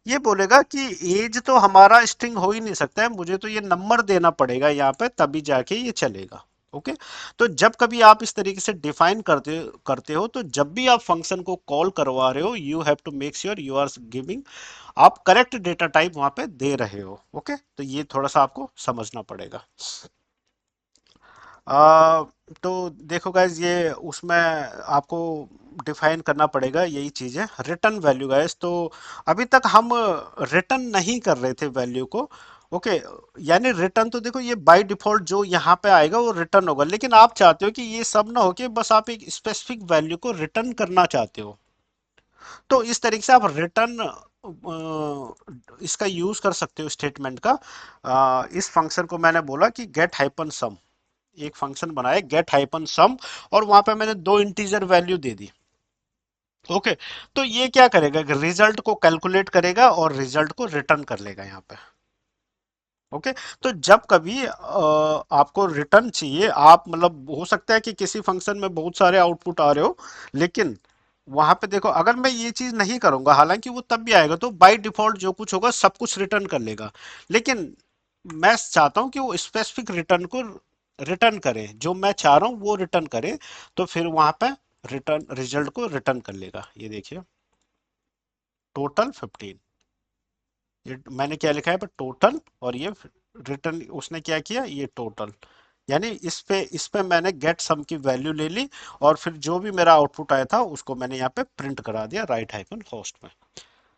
ये बोलेगा कि एज तो हमारा स्ट्रिंग हो ही नहीं सकता है, मुझे तो ये नंबर देना पड़ेगा यहाँ पे तभी जाके ये चलेगा। ओके, तो जब कभी आप इस तरीके से डिफाइन करते करते हो, तो जब भी आप फंक्शन को कॉल करवा रहे हो, you have to make sure you are giving, आप करेक्ट डेटा टाइप वहां पे दे रहे हो। ओके, तो ये थोड़ा सा आपको समझना पड़ेगा। आ, तो देखो गाइज, ये उसमें आपको डिफाइन करना पड़ेगा, यही चीज है रिटर्न वैल्यू गाइज। तो अभी तक हम रिटर्न नहीं कर रहे थे वैल्यू को। ओके, यानी रिटर्न तो देखो ये बाय डिफॉल्ट जो यहाँ पे आएगा वो रिटर्न होगा, लेकिन आप चाहते हो कि ये सब ना हो कि बस आप एक स्पेसिफिक वैल्यू को रिटर्न करना चाहते हो, तो इस तरीके से आप रिटर्न इसका यूज कर सकते हो स्टेटमेंट का। इस फंक्शन को मैंने बोला कि गेट हाइपन सम, एक फंक्शन बनाया गेट हाइपन सम, और वहां पे मैंने दो इंटीजर वैल्यू दे दी। ओके, तो ये क्या करेगा, रिजल्ट को कैलकुलेट करेगा और रिजल्ट को रिटर्न कर लेगा यहाँ पे। ओके, तो जब कभी आपको रिटर्न चाहिए, आप मतलब हो सकता है कि किसी फंक्शन में बहुत सारे आउटपुट आ रहे हो, लेकिन वहां पे देखो अगर मैं ये चीज नहीं करूंगा, हालांकि वो तब भी आएगा, तो बाय डिफॉल्ट जो कुछ होगा सब कुछ रिटर्न कर लेगा, लेकिन मैं चाहता हूं कि वो स्पेसिफिक रिटर्न को रिटर्न करे, जो मैं चाह रहा हूं वो रिटर्न करे, तो फिर वहां पे रिटर्न रिजल्ट को रिटर्न कर लेगा। ये देखिए, टोटल 15, ये मैंने क्या लिखा है पर टोटल, और ये रिटर्न उसने क्या किया, ये टोटल, यानी इस पे मैंने गेट सम की वैल्यू ले ली, और फिर जो भी मेरा आउटपुट आया था उसको मैंने यहाँ पे प्रिंट करा दिया राइट हाइफन होस्ट में।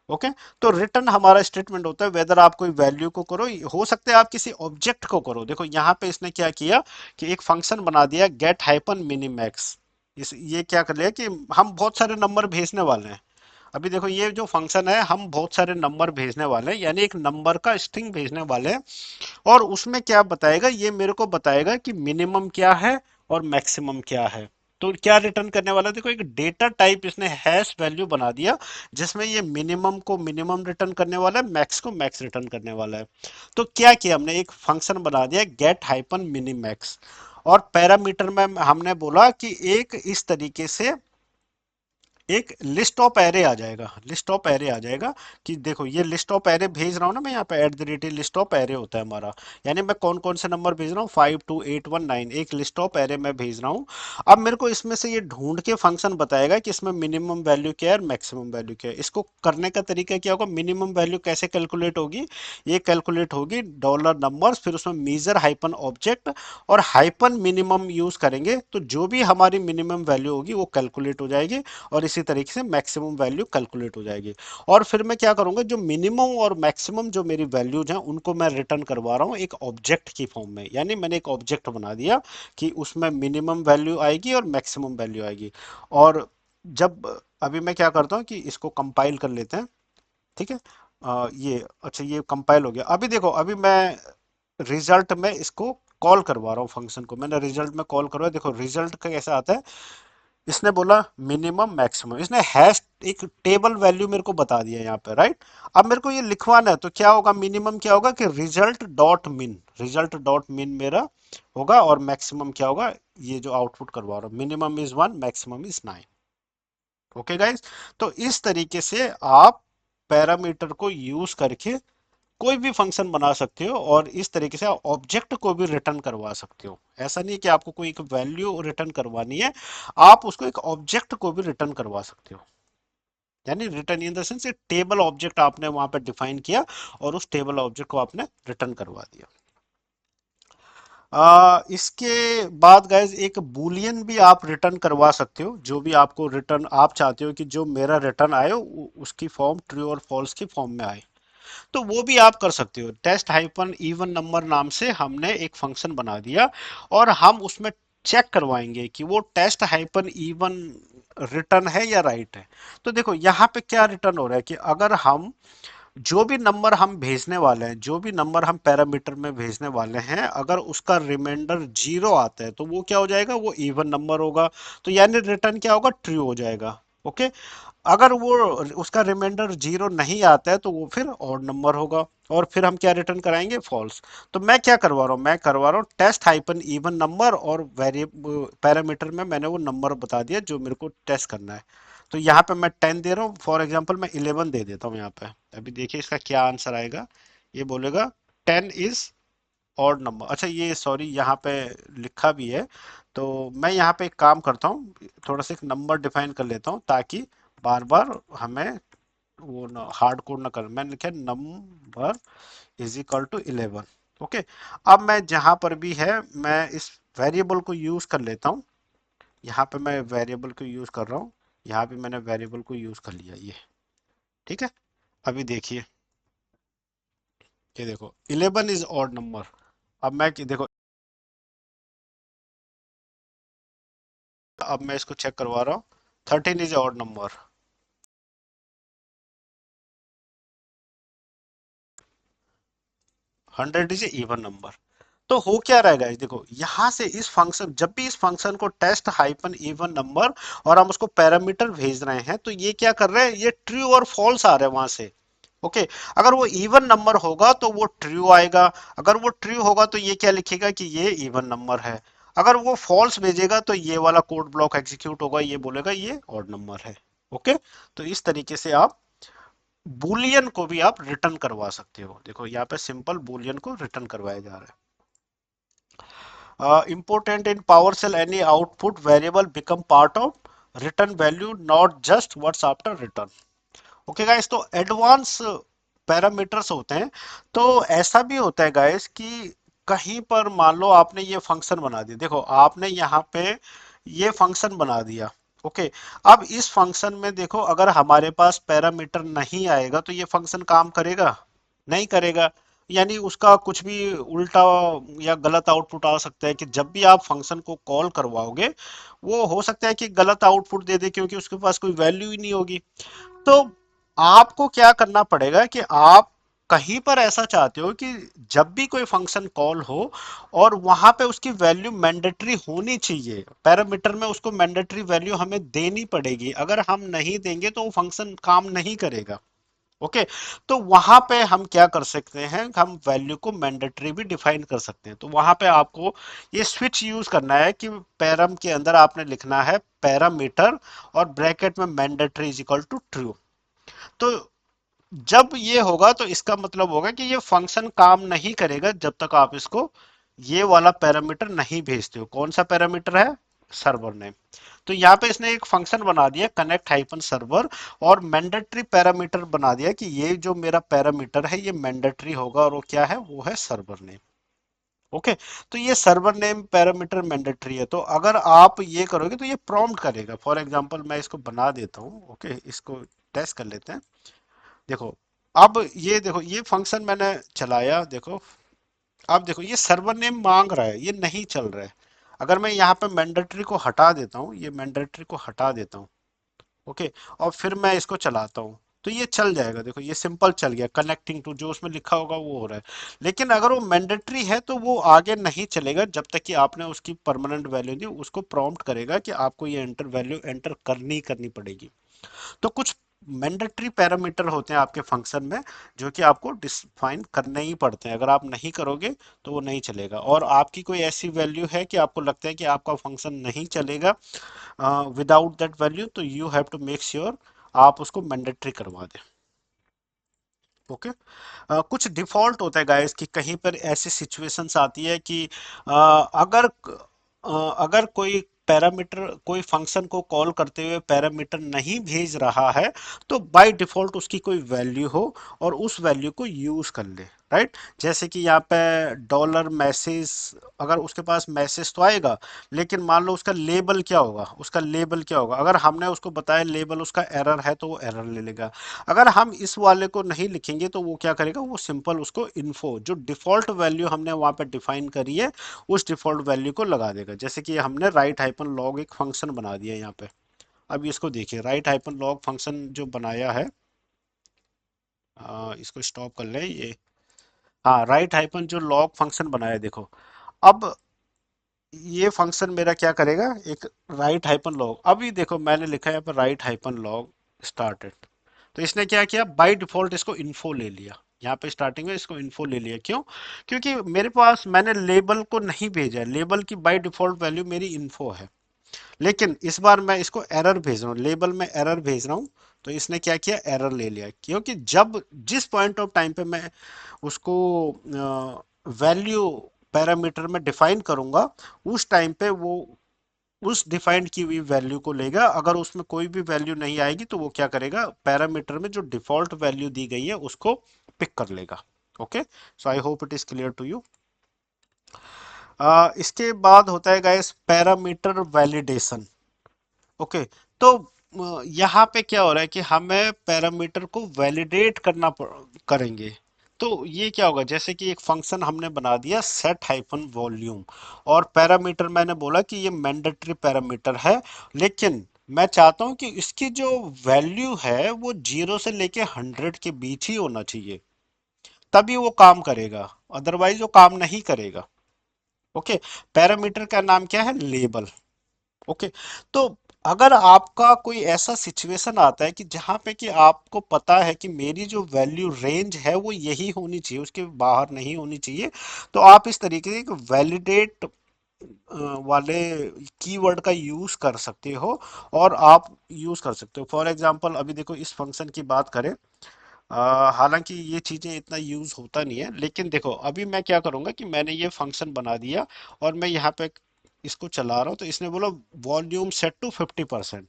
ओके, तो रिटर्न हमारा स्टेटमेंट होता है, वेदर आप कोई वैल्यू को करो, हो सकता है आप किसी ऑब्जेक्ट को करो। देखो यहाँ पे इसने क्या किया कि एक फंक्शन बना दिया गेट हाइपन मिनिमैक्स, इस ये क्या कर लिया कि हम बहुत सारे नंबर भेजने वाले हैं। अभी देखो ये जो फंक्शन है, हम बहुत सारे नंबर भेजने वाले हैं, यानी एक नंबर का स्ट्रिंग भेजने वाले हैं, और उसमें क्या बताएगा, ये मेरे को बताएगा कि मिनिमम क्या है और मैक्सिमम क्या है। तो क्या रिटर्न करने वाला है? देखो एक डेटा टाइप इसने हैश वैल्यू बना दिया, जिसमें ये मिनिमम को मिनिमम रिटर्न करने वाला है, मैक्स को मैक्स रिटर्न करने वाला है। तो क्या किया हमने, एक फंक्शन बना दिया गेट हाइपन मिनिमैक्स, और पैरामीटर में हमने बोला कि एक इस तरीके से एक लिस्ट ऑफ एरे आ जाएगा, लिस्ट ऑफ एरे आ जाएगा, कि देखो ये लिस्ट ऑफ एरे भेज रहा हूँ ना मैं यहाँ पे, at the rate list of array होता है हमारा, यानी मैं कौन कौन से नंबर भेज रहा हूँ, 52819, एक लिस्ट ऑफ एरे मैं भेज रहा हूँ। अब मेरे को इसमें से ये ढूंढ के फंक्शन बताएगा कि इसमें मिनिमम वैल्यू क्या है और मैक्सिमम वैल्यू क्या है। इसको करने का तरीका क्या होगा, मिनिमम वैल्यू कैसे कैलकुलेट होगी, ये कैलकुलेट होगी डॉलर नंबर्स, फिर उसमें मीजर हाइपन ऑब्जेक्ट और हाइपन मिनिमम यूज करेंगे, तो जो भी हमारी मिनिमम वैल्यू होगी वो कैलकुलेट हो जाएगी, और इसी तरीके से मैक्सिमम वैल्यू कैलकुलेट हो जाएगी। और फिर मैं क्या करूंगा, जो मिनिमम और मैक्सिमम जो मेरी वैल्यूज हैं उनको मैं रिटर्न करवा रहा हूँ एक ऑब्जेक्ट की फॉर्म में, यानी मैंने एक ऑब्जेक्ट बना दिया कि उसमें मिनिमम वैल्यू आएगी और मैक्सिमम वैल्यू आएगी। और जब अभी मैं क्या करता हूँ कि इसको कंपाइल कर लेते हैं, ठीक है। ये अच्छा, ये कंपाइल हो गया। अभी देखो, अभी मैं रिजल्ट में इसको कॉल करवा रहा हूँ, फंक्शन को मैंने रिजल्ट में कॉल करवाया, देखो रिजल्ट का कैसा आता है, इसने बोला मिनिमम मैक्सिमम, इसने हैश एक टेबल वैल्यू मेरे को बता दिया यहाँ पे, राइट। अब मेरे को ये लिखवाना है, तो क्या होगा, मिनिमम क्या होगा कि रिजल्ट डॉट मिन, रिजल्ट डॉट मिन मेरा होगा, और मैक्सिमम क्या होगा, ये जो आउटपुट करवा रहा हूँ, minimum is 1, maximum is 9। Okay guys, तो इस तरीके से आप पैरामीटर को यूज करके कोई भी फंक्शन बना सकते हो, और इस तरीके से आप ऑब्जेक्ट को भी रिटर्न करवा सकते हो। ऐसा नहीं है कि आपको कोई एक वैल्यू रिटर्न करवानी है, आप उसको एक ऑब्जेक्ट को भी रिटर्न करवा सकते हो, यानी रिटर्न इन द सेंस एक टेबल ऑब्जेक्ट आपने वहां पर डिफाइन किया और उस टेबल ऑब्जेक्ट को आपने रिटर्न करवा दिया। इसके बाद गाइज एक बूलियन भी आप रिटर्न करवा सकते हो, जो भी आपको रिटर्न आप चाहते हो कि जो मेरा रिटर्न आए उसकी फॉर्म ट्रू और फॉल्स की फॉर्म में आए, तो वो भी आप कर सकते हो। टेस्ट हाइपन इवन नंबर नाम से हमने एक फंक्शन बना दिया और हम उसमें चेक करवाएंगे कि वो टेस्ट हाइपन इवन रिटर्न है या राइट है। तो देखो यहाँ पे क्या रिटर्न हो रहा है कि अगर हम जो भी नंबर हम भेजने वाले हैं, जो भी नंबर हम पैरामीटर में भेजने वाले हैं, अगर उसका रिमाइंडर जीरो आता है तो वो क्या हो जाएगा, वो इवन नंबर होगा। तो यानी रिटर्न क्या होगा, ट्रू हो जाएगा। ओके। अगर वो उसका रिमाइंडर जीरो नहीं आता है तो वो फिर ऑड नंबर होगा, और फिर हम क्या रिटर्न कराएंगे, फॉल्स। तो मैं क्या करवा रहा हूँ, मैं करवा रहा हूँ टेस्ट हाइपन इवन नंबर, और वेरिएबल पैरामीटर में मैंने वो नंबर बता दिया जो मेरे को टेस्ट करना है। तो यहाँ पे मैं 10 दे रहा हूँ, फॉर एग्जांपल मैं 11 दे देता हूँ यहाँ पे। अभी देखिए इसका क्या आंसर आएगा। ये बोलेगा 10 इज ऑड नंबर। अच्छा ये सॉरी यहाँ पे लिखा भी है, तो मैं यहाँ पे एक काम करता हूँ, थोड़ा सा एक नंबर डिफाइन कर लेता हूँ ताकि बार बार हमें वो हार्ड कोड ना कर। मैंने लिखा number is equal to 11। Okay. अब मैं जहां पर भी है मैं इस वेरिएबल को यूज कर लेता हूँ। यहाँ पे मैं वेरिएबल को यूज कर रहा हूँ, यहाँ पे मैंने वेरिएबल को यूज कर लिया ये। ठीक है। अभी देखिए, ये देखो 11 इज ऑड नंबर। अब मैं देखो, अब मैं इसको चेक करवा रहा हूँ, 13 is odd number. 100 is even number. तो हो क्या रहेगा इस देखो, यहां से इस फंक्शन, जब भी इस फंक्शन को टेस्ट हाइपन इवन नंबर और हम उसको पैरामीटर भेज रहे हैं, तो ये क्या कर रहे हैं, ये ट्रू और फॉल्स आ रहा है वहां से। ओके। अगर वो इवन नंबर होगा तो वो ट्रू आएगा, अगर वो ट्रू होगा तो ये क्या लिखेगा कि ये इवन नंबर है। अगर वो फॉल्स भेजेगा तो ये वाला कोड ब्लॉक एग्जीक्यूट होगा, ये बोलेगा ये ऑड नंबर है। ओके। तो इस तरीके से आप बूलियन को भी आप रिटर्न करवा सकते हो। देखो यहाँ पे सिंपल बूलियन को रिटर्न करवाया जा रहा है। Important in PowerShell, any output variable become part of return value, not just what's after return. Okay guys, तो एडवांस पैरामीटर्स होते हैं। तो ऐसा भी होता है गाइस कि कहीं पर मान लो आपने ये फंक्शन बना दिया, देखो आपने यहाँ पे ये फंक्शन बना दिया। ओके। अब इस फंक्शन में देखो, अगर हमारे पास पैरामीटर नहीं आएगा तो ये फंक्शन काम करेगा, नहीं करेगा। यानी उसका कुछ भी उल्टा या गलत आउटपुट आ सकता है कि जब भी आप फंक्शन को कॉल करवाओगे, वो हो सकता है कि गलत आउटपुट दे दे, क्योंकि उसके पास कोई वैल्यू ही नहीं होगी। तो आपको क्या करना पड़ेगा कि आप कहीं पर ऐसा चाहते हो कि जब भी कोई फंक्शन कॉल हो और वहां पे उसकी वैल्यू मैंडेटरी होनी चाहिए, पैरामीटर में उसको मैंडेटरी वैल्यू हमें देनी पड़ेगी। अगर हम नहीं देंगे तो वो फंक्शन काम नहीं करेगा। ओके। तो वहां पे हम क्या कर सकते हैं, हम वैल्यू को मैंडेटरी भी डिफाइन कर सकते हैं। तो वहां पे आपको ये स्विच यूज करना है कि पैरम के अंदर आपने लिखना है पैरामीटर और ब्रैकेट में mandatory is equal to true. तो जब ये होगा तो इसका मतलब होगा कि ये फंक्शन काम नहीं करेगा जब तक आप इसको ये वाला पैरामीटर नहीं भेजते हो। कौन सा पैरामीटर है, सर्वर नेम। तो यहाँ पे इसने एक फंक्शन बना दिया कनेक्ट हाइपन सर्वर, और मैंडेटरी पैरामीटर बना दिया कि ये जो मेरा पैरामीटर है ये मैंडेटरी होगा, और वो क्या है, वो है सर्वर नेम। ओके। तो ये सर्वर नेम पैरामीटर मैंडेटरी है, तो अगर आप ये करोगे तो ये प्रॉम्प्ट करेगा। फॉर एग्जांपल मैं इसको बना देता हूँ। ओके, इसको टेस्ट कर लेते हैं। देखो, अब ये देखो, ये फंक्शन मैंने चलाया, देखो अब देखो ये सर्वर नेम मांग रहा है, ये नहीं चल रहा है। अगर मैं यहाँ पे मैंडेटरी को हटा देता हूँ, ये मैंडेटरी को हटा देता हूँ। ओके। और फिर मैं इसको चलाता हूँ, तो ये चल जाएगा। देखो ये सिंपल चल गया, कनेक्टिंग टू जो उसमें लिखा होगा वो हो रहा है। लेकिन अगर वो मैंडेटरी है तो वो आगे नहीं चलेगा जब तक कि आपने उसकी परमानेंट वैल्यू दी। उसको प्रॉम्प्ट करेगा कि आपको ये एंटर वैल्यू एंटर करनी पड़ेगी। तो कुछ मैंडेटरी पैरामीटर होते हैं आपके फंक्शन में, जो कि आपको डिफाइन करने ही पड़ते हैं। अगर आप नहीं करोगे तो वो नहीं चलेगा। और आपकी कोई ऐसी वैल्यू है कि आपको लगता है कि आपका फंक्शन नहीं चलेगा विदाउट दैट वैल्यू, तो you have to make sure आप उसको मैंडेटरी करवा दें। ओके। कुछ डिफॉल्ट होता है गाइस कि कहीं पर ऐसी सिचुएशंस आती है कि अगर कोई पैरामीटर, कोई फंक्शन को कॉल करते हुए पैरामीटर नहीं भेज रहा है, तो बाय डिफॉल्ट उसकी कोई वैल्यू हो और उस वैल्यू को यूज कर ले। राइट। जैसे कि यहाँ पे डॉलर मैसेज, अगर उसके पास मैसेज तो आएगा, लेकिन मान लो उसका लेबल क्या होगा, उसका लेबल क्या होगा, अगर हमने उसको बताया लेबल उसका एरर है तो वो एरर ले लेगा। अगर हम इस वाले को नहीं लिखेंगे तो वो क्या करेगा, वो सिंपल उसको इन्फो जो डिफॉल्ट वैल्यू हमने वहां पे डिफाइन करी है उस डिफॉल्ट वैल्यू को लगा देगा। जैसे कि हमने राइट हाइपन लॉग एक फंक्शन बना दिया यहाँ पे। अब इसको देखिए, राइट हाइपन लॉग फंक्शन जो बनाया है, इसको स्टॉप कर लें ये। हाँ, राइट हाइपन जो लॉग फंक्शन बनाया है, देखो। अब ये फंक्शन मेरा क्या करेगा, एक राइट हाइपन लॉग, अभी देखो मैंने लिखा है यहाँ पर राइट हाइपन लॉग स्टार्टेड। तो इसने क्या किया, बाय डिफॉल्ट इसको इन्फो ले लिया। यहाँ पे स्टार्टिंग में इसको इन्फो ले लिया, क्यों? क्योंकि मेरे पास मैंने लेबल को नहीं भेजा, लेबल की बाय डिफॉल्ट वैल्यू मेरी इन्फो है। लेकिन इस बार मैं इसको एरर भेज रहा हूँ, लेबल में एरर भेज रहा हूँ। तो इसने क्या किया, एरर ले लिया, क्योंकि जब जिस पॉइंट ऑफ टाइम पे मैं उसको वैल्यू पैरामीटर में डिफाइन करूंगा, उस टाइम पे वो उस डिफाइंड की हुई वैल्यू को लेगा। अगर उसमें कोई भी वैल्यू नहीं आएगी तो वो क्या करेगा, पैरामीटर में जो डिफॉल्ट वैल्यू दी गई है उसको पिक कर लेगा। Okay, so I hope it is clear to you. इसके बाद होता है गाइस पैरामीटर वैलिडेशन। ओके, तो यहाँ पे क्या हो रहा है कि हमें पैरामीटर को वैलिडेट करेंगे। तो ये क्या होगा, जैसे कि एक फंक्शन हमने बना दिया सेट हाइफन वॉल्यूम, और पैरामीटर मैंने बोला कि ये मैंडेटरी पैरामीटर है, लेकिन मैं चाहता हूं कि इसकी जो वैल्यू है वो 0 से लेके 100 के बीच ही होना चाहिए, तभी वो काम करेगा, अदरवाइज वो काम नहीं करेगा। ओके, पैरामीटर का नाम क्या है, लेबल। ओके, तो अगर आपका कोई ऐसा सिचुएशन आता है कि जहां पे कि आपको पता है कि मेरी जो वैल्यू रेंज है वो यही होनी चाहिए, उसके बाहर नहीं होनी चाहिए, तो आप इस तरीके से एक वैलिडेट वाले कीवर्ड का यूज कर सकते हो, और आप यूज कर सकते हो। फॉर एग्जांपल अभी देखो इस फंक्शन की बात करें, हालांकि ये चीजें इतना यूज होता नहीं है, लेकिन देखो अभी मैं क्या करूंगा कि मैंने ये फंक्शन बना दिया और मैं यहाँ पे इसको चला रहा हूँ, तो इसने बोला वॉल्यूम सेट टू 50%,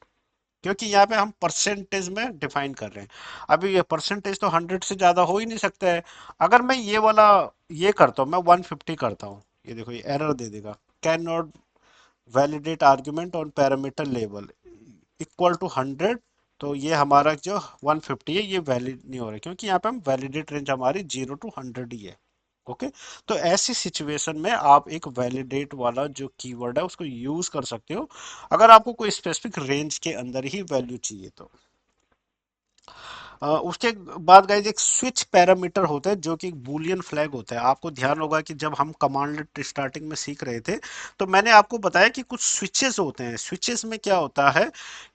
क्योंकि यहाँ पे हम परसेंटेज में डिफाइन कर रहे हैं। अभी ये परसेंटेज तो 100 से ज्यादा हो ही नहीं सकता है। अगर मैं ये वाला ये करता हूँ, मैं 150 करता हूँ, ये देखो ये एरर दे देगा, can not validate argument on parameter level equal to 100। तो ये हमारा जो 150 है ये वैलिड नहीं हो रहा है, क्योंकि यहाँ पे हम वैलिडेट रेंज हमारी 0 to 100 ही है। ओके, तो ऐसी सिचुएशन में आप एक वैलिडेट वाला जो कीवर्ड है उसको यूज कर सकते हो, अगर आपको कोई स्पेसिफिक रेंज के अंदर ही वैल्यू चाहिए तो। उसके बाद गाइज एक स्विच पैरामीटर होता है जो कि एक बूलियन फ्लैग होता है। आपको ध्यान होगा कि जब हम कमांड स्टार्टिंग में सीख रहे थे तो मैंने आपको बताया कि कुछ स्विचेस होते हैं। स्विचेस में क्या होता है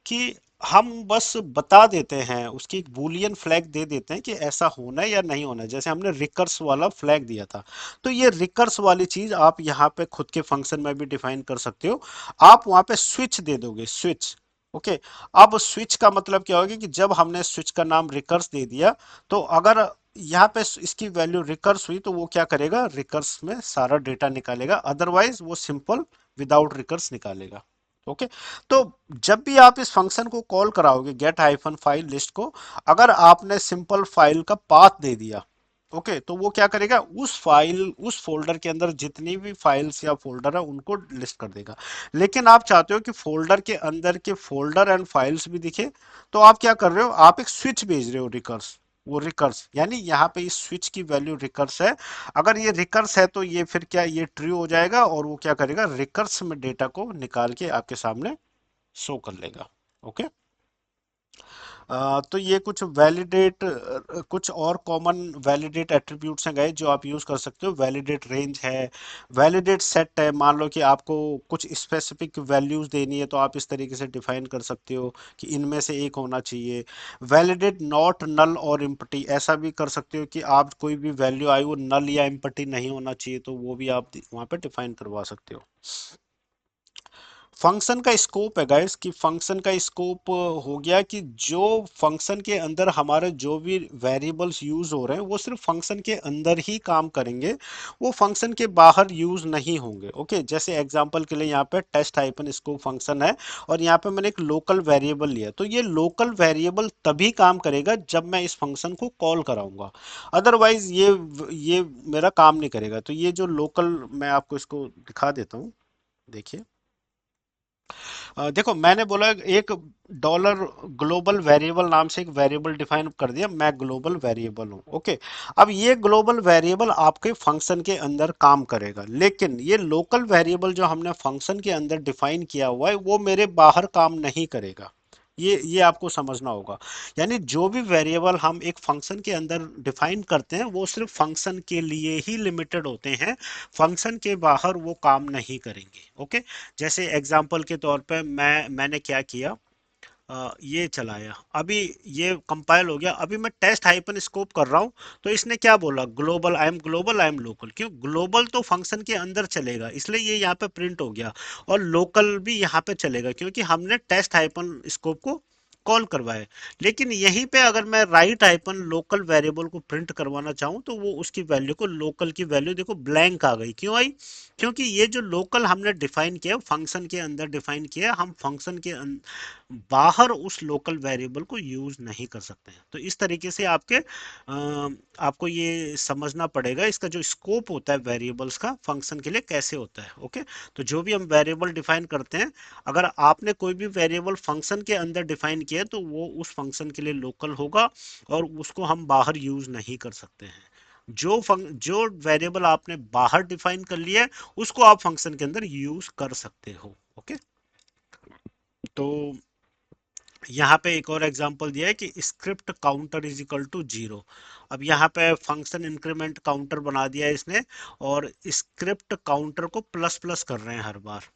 कि हम बस बता देते हैं, उसकी एक बूलियन फ्लैग दे देते हैं कि ऐसा होना है या नहीं होना है। जैसे हमने रिकर्स वाला फ्लैग दिया था, तो ये रिकर्स वाली चीज आप यहाँ पे खुद के फंक्शन में भी डिफाइन कर सकते हो। आप वहां पे स्विच दे दोगे, स्विच। ओके, अब स्विच का मतलब क्या होगा कि जब हमने स्विच का नाम रिकर्स दे दिया, तो अगर यहाँ पे इसकी वैल्यू रिकर्स हुई तो वो क्या करेगा, रिकर्स में सारा डेटा निकालेगा, अदरवाइज वो सिंपल विदाउट रिकर्स निकालेगा। ओके, तो जब भी आप इस फंक्शन को कॉल कराओगे गेट हाइफन फाइल लिस्ट को, अगर आपने सिंपल फाइल का पाथ दे दिया, ओके, तो वो क्या करेगा, उस फाइल उस फोल्डर के अंदर जितनी भी फाइल्स या फोल्डर है उनको लिस्ट कर देगा। लेकिन आप चाहते हो कि फोल्डर के अंदर के फोल्डर एंड फाइल्स भी दिखे, तो आप क्या कर रहे हो, आप एक स्विच भेज रहे हो, रिकर्स। वो रिकर्स यानी यहाँ पे इस स्विच की वैल्यू रिकर्स है। अगर ये रिकर्स है तो ये फिर क्या, ये ट्रू हो जाएगा और वो क्या करेगा, रिकर्स में डेटा को निकाल के आपके सामने शो कर लेगा। ओके, तो ये कुछ वैलिडेट कुछ और कॉमन वैलिडेट एट्रीब्यूट्स हैं गए जो आप यूज कर सकते हो। वैलिडेट रेंज है, वैलिडेट सेट है, मान लो कि आपको कुछ स्पेसिफिक वैल्यूज देनी है तो आप इस तरीके से डिफाइन कर सकते हो कि इनमें से एक होना चाहिए। वैलिडेट नॉट नल और इम्पटी, ऐसा भी कर सकते हो कि आप कोई भी वैल्यू आई वो नल या इम्पटी नहीं होना चाहिए, तो वो भी आप वहाँ पे डिफाइन करवा सकते हो। फंक्शन का स्कोप है गाइस, कि फंक्शन का स्कोप हो गया कि जो फंक्शन के अंदर हमारे जो भी वेरिएबल्स यूज हो रहे हैं वो सिर्फ फंक्शन के अंदर ही काम करेंगे, वो फंक्शन के बाहर यूज नहीं होंगे। ओके, जैसे एग्जांपल के लिए यहाँ पे टेस्ट हाइपन स्कोप फंक्शन है और यहाँ पे मैंने एक लोकल वेरिएबल लिया, तो ये लोकल वेरिएबल तभी काम करेगा जब मैं इस फंक्शन को कॉल कराऊंगा, अदरवाइज ये मेरा काम नहीं करेगा। तो ये जो लोकल, मैं आपको इसको दिखा देता हूँ, देखिए। देखो मैंने बोला एक डॉलर ग्लोबल वेरिएबल नाम से एक वेरिएबल डिफाइन कर दिया, मैं ग्लोबल वेरिएबल हूँ। ओके, अब ये ग्लोबल वेरिएबल आपके फंक्शन के अंदर काम करेगा, लेकिन ये लोकल वेरिएबल जो हमने फंक्शन के अंदर डिफाइन किया हुआ है वो मेरे बाहर काम नहीं करेगा। ये आपको समझना होगा। यानी जो भी वेरिएबल हम एक फंक्शन के अंदर डिफाइन करते हैं वो सिर्फ फंक्शन के लिए ही लिमिटेड होते हैं, फंक्शन के बाहर वो काम नहीं करेंगे। ओके, जैसे एग्जांपल के तौर पे मैंने क्या किया, ये चलाया, अभी ये कंपाइल हो गया, अभी मैं टेस्ट हाइपन स्कोप कर रहा हूं, तो इसने क्या बोला, global, I am global, I am local. क्यों, ग्लोबल तो फंक्शन के अंदर चलेगा इसलिए ये यहाँ पे प्रिंट हो गया, और लोकल भी यहाँ पे चलेगा क्योंकि हमने टेस्ट हाइपन स्कोप को कॉल करवाए। लेकिन यहीं पे अगर मैं राइट हाइपन लोकल वेरिएबल को प्रिंट करवाना चाहूँ तो वो उसकी वैल्यू को, लोकल की वैल्यू देखो ब्लैंक आ गई, क्यों आई, क्योंकि ये जो लोकल हमने डिफाइन किया फंक्शन के अंदर डिफाइन किया, हम फंक्शन के बाहर उस लोकल वेरिएबल को यूज नहीं कर सकते हैं। तो इस तरीके से आपको ये समझना पड़ेगा इसका जो स्कोप होता है वेरिएबल्स का फंक्शन के लिए कैसे होता है। ओके, तो जो भी हम वेरिएबल डिफाइन करते हैं, अगर आपने कोई भी वेरिएबल फंक्शन के अंदर डिफाइन किया है तो वो उस फंक्शन के लिए लोकल होगा और उसको हम बाहर यूज नहीं कर सकते हैं। जो वेरिएबल आपने बाहर डिफाइन कर लिया है उसको आप फंक्शन के अंदर यूज कर सकते हो। ओके, तो यहाँ पे एक और एग्जांपल दिया है कि script counter is equal to 0। अब यहाँ पे फंक्शन इंक्रीमेंट काउंटर बना दिया है इसने, और स्क्रिप्ट काउंटर को प्लस प्लस कर रहे हैं हर बार।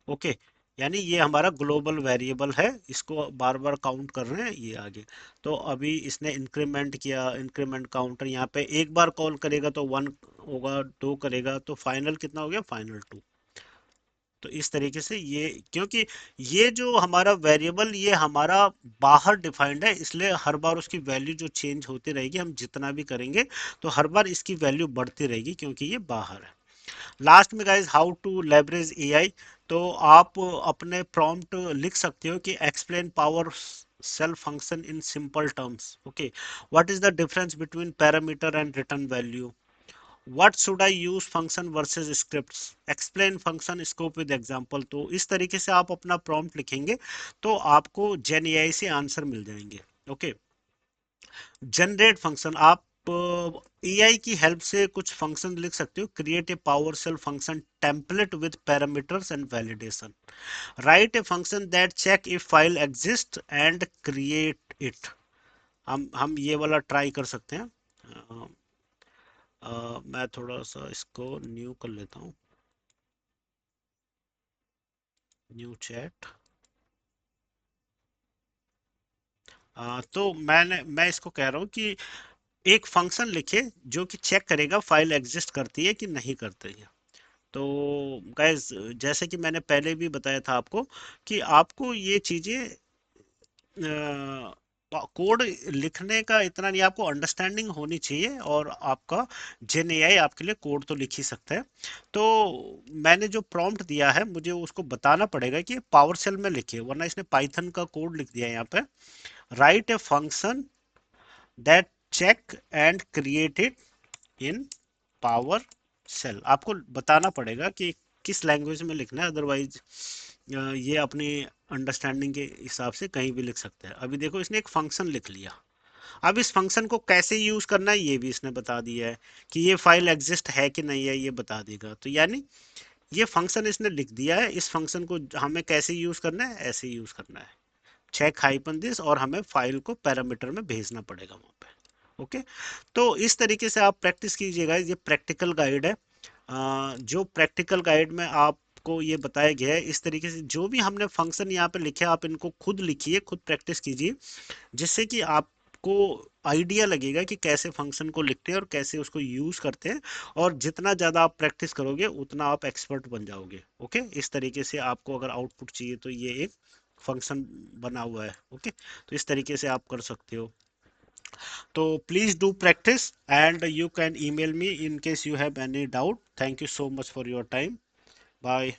ओके, यानी ये हमारा ग्लोबल वेरिएबल है, इसको बार बार काउंट कर रहे हैं ये आगे। तो अभी इसने इंक्रीमेंट किया, इंक्रीमेंट काउंटर यहाँ पे एक बार कॉल करेगा तो 1 होगा, 2 करेगा तो फाइनल कितना हो गया, फाइनल 2। तो इस तरीके से ये, क्योंकि ये जो हमारा वेरिएबल ये हमारा बाहर डिफाइंड है, इसलिए हर बार उसकी वैल्यू जो चेंज होती रहेगी, हम जितना भी करेंगे तो हर बार इसकी वैल्यू बढ़ती रहेगी क्योंकि ये बाहर है। लास्ट में guys, how to leverage AI, तो आप अपने प्रॉम्प्ट लिख सकते हो कि explain PowerShell function in simple terms. Okay, what is the difference between parameter and return value, what should I use function versus scripts, explain function scope with example. तो इस तरीके से आप अपना प्रॉम्प्ट लिखेंगे तो आपको जेन एआई से आंसर मिल जाएंगे। ओके, जनरेट फंक्शन, आप एआई की हेल्प से कुछ फंक्शन लिख सकते हो, create a PowerShell function template with parameters and validation, write a function that check if file exist and create it. हम ये वाला ट्राई कर सकते हैं। मैं थोड़ा सा इसको न्यू कर लेता हूँ, न्यू चैट। तो मैं इसको कह रहा हूँ कि एक फंक्शन लिखे जो कि चेक करेगा फाइल एग्जिस्ट करती है कि नहीं करती है। तो गाइस, जैसे कि मैंने पहले भी बताया था आपको कि आपको ये चीज़ें कोड लिखने का इतना नहीं, आपको अंडरस्टैंडिंग होनी चाहिए, और आपका जेन एआई आपके लिए कोड तो लिख ही सकता है। तो मैंने जो प्रॉम्प्ट दिया है मुझे उसको बताना पड़ेगा कि पावर सेल में लिखिए, वरना इसने पाइथन का कोड लिख दिया है यहाँ पे, write a function that check and create it in PowerShell. आपको बताना पड़ेगा कि किस लैंग्वेज में लिखना है, अदरवाइज ये अपनी अंडरस्टैंडिंग के हिसाब से कहीं भी लिख सकते हैं। अभी देखो इसने एक फंक्शन लिख लिया, अब इस फंक्शन को कैसे यूज करना है ये भी इसने बता दिया है, कि ये फाइल एग्जिस्ट है कि नहीं है ये बता देगा। तो यानी ये फंक्शन इसने लिख दिया है, इस फंक्शन को हमें कैसे यूज करना है, ऐसे यूज करना है, चेक हाइपन दिस, और हमें फाइल को पैरामीटर में भेजना पड़ेगा वहां पे। ओके, तो इस तरीके से आप प्रैक्टिस कीजिएगा, ये प्रैक्टिकल गाइड है। जो प्रैक्टिकल गाइड में आपको ये बताया गया है, इस तरीके से जो भी हमने फंक्शन यहाँ पे लिखे आप इनको खुद लिखिए, खुद प्रैक्टिस कीजिए, जिससे कि आपको आइडिया लगेगा कि कैसे फंक्शन को लिखते हैं और कैसे उसको यूज करते हैं। और जितना ज़्यादा आप प्रैक्टिस करोगे उतना आप एक्सपर्ट बन जाओगे। ओके, इस तरीके से आपको अगर आउटपुट चाहिए तो ये एक फंक्शन बना हुआ है। ओके, तो इस तरीके से आप कर सकते हो। तो please do practice and you can email me in case you have any doubt. Thank you so much for your time. Bye.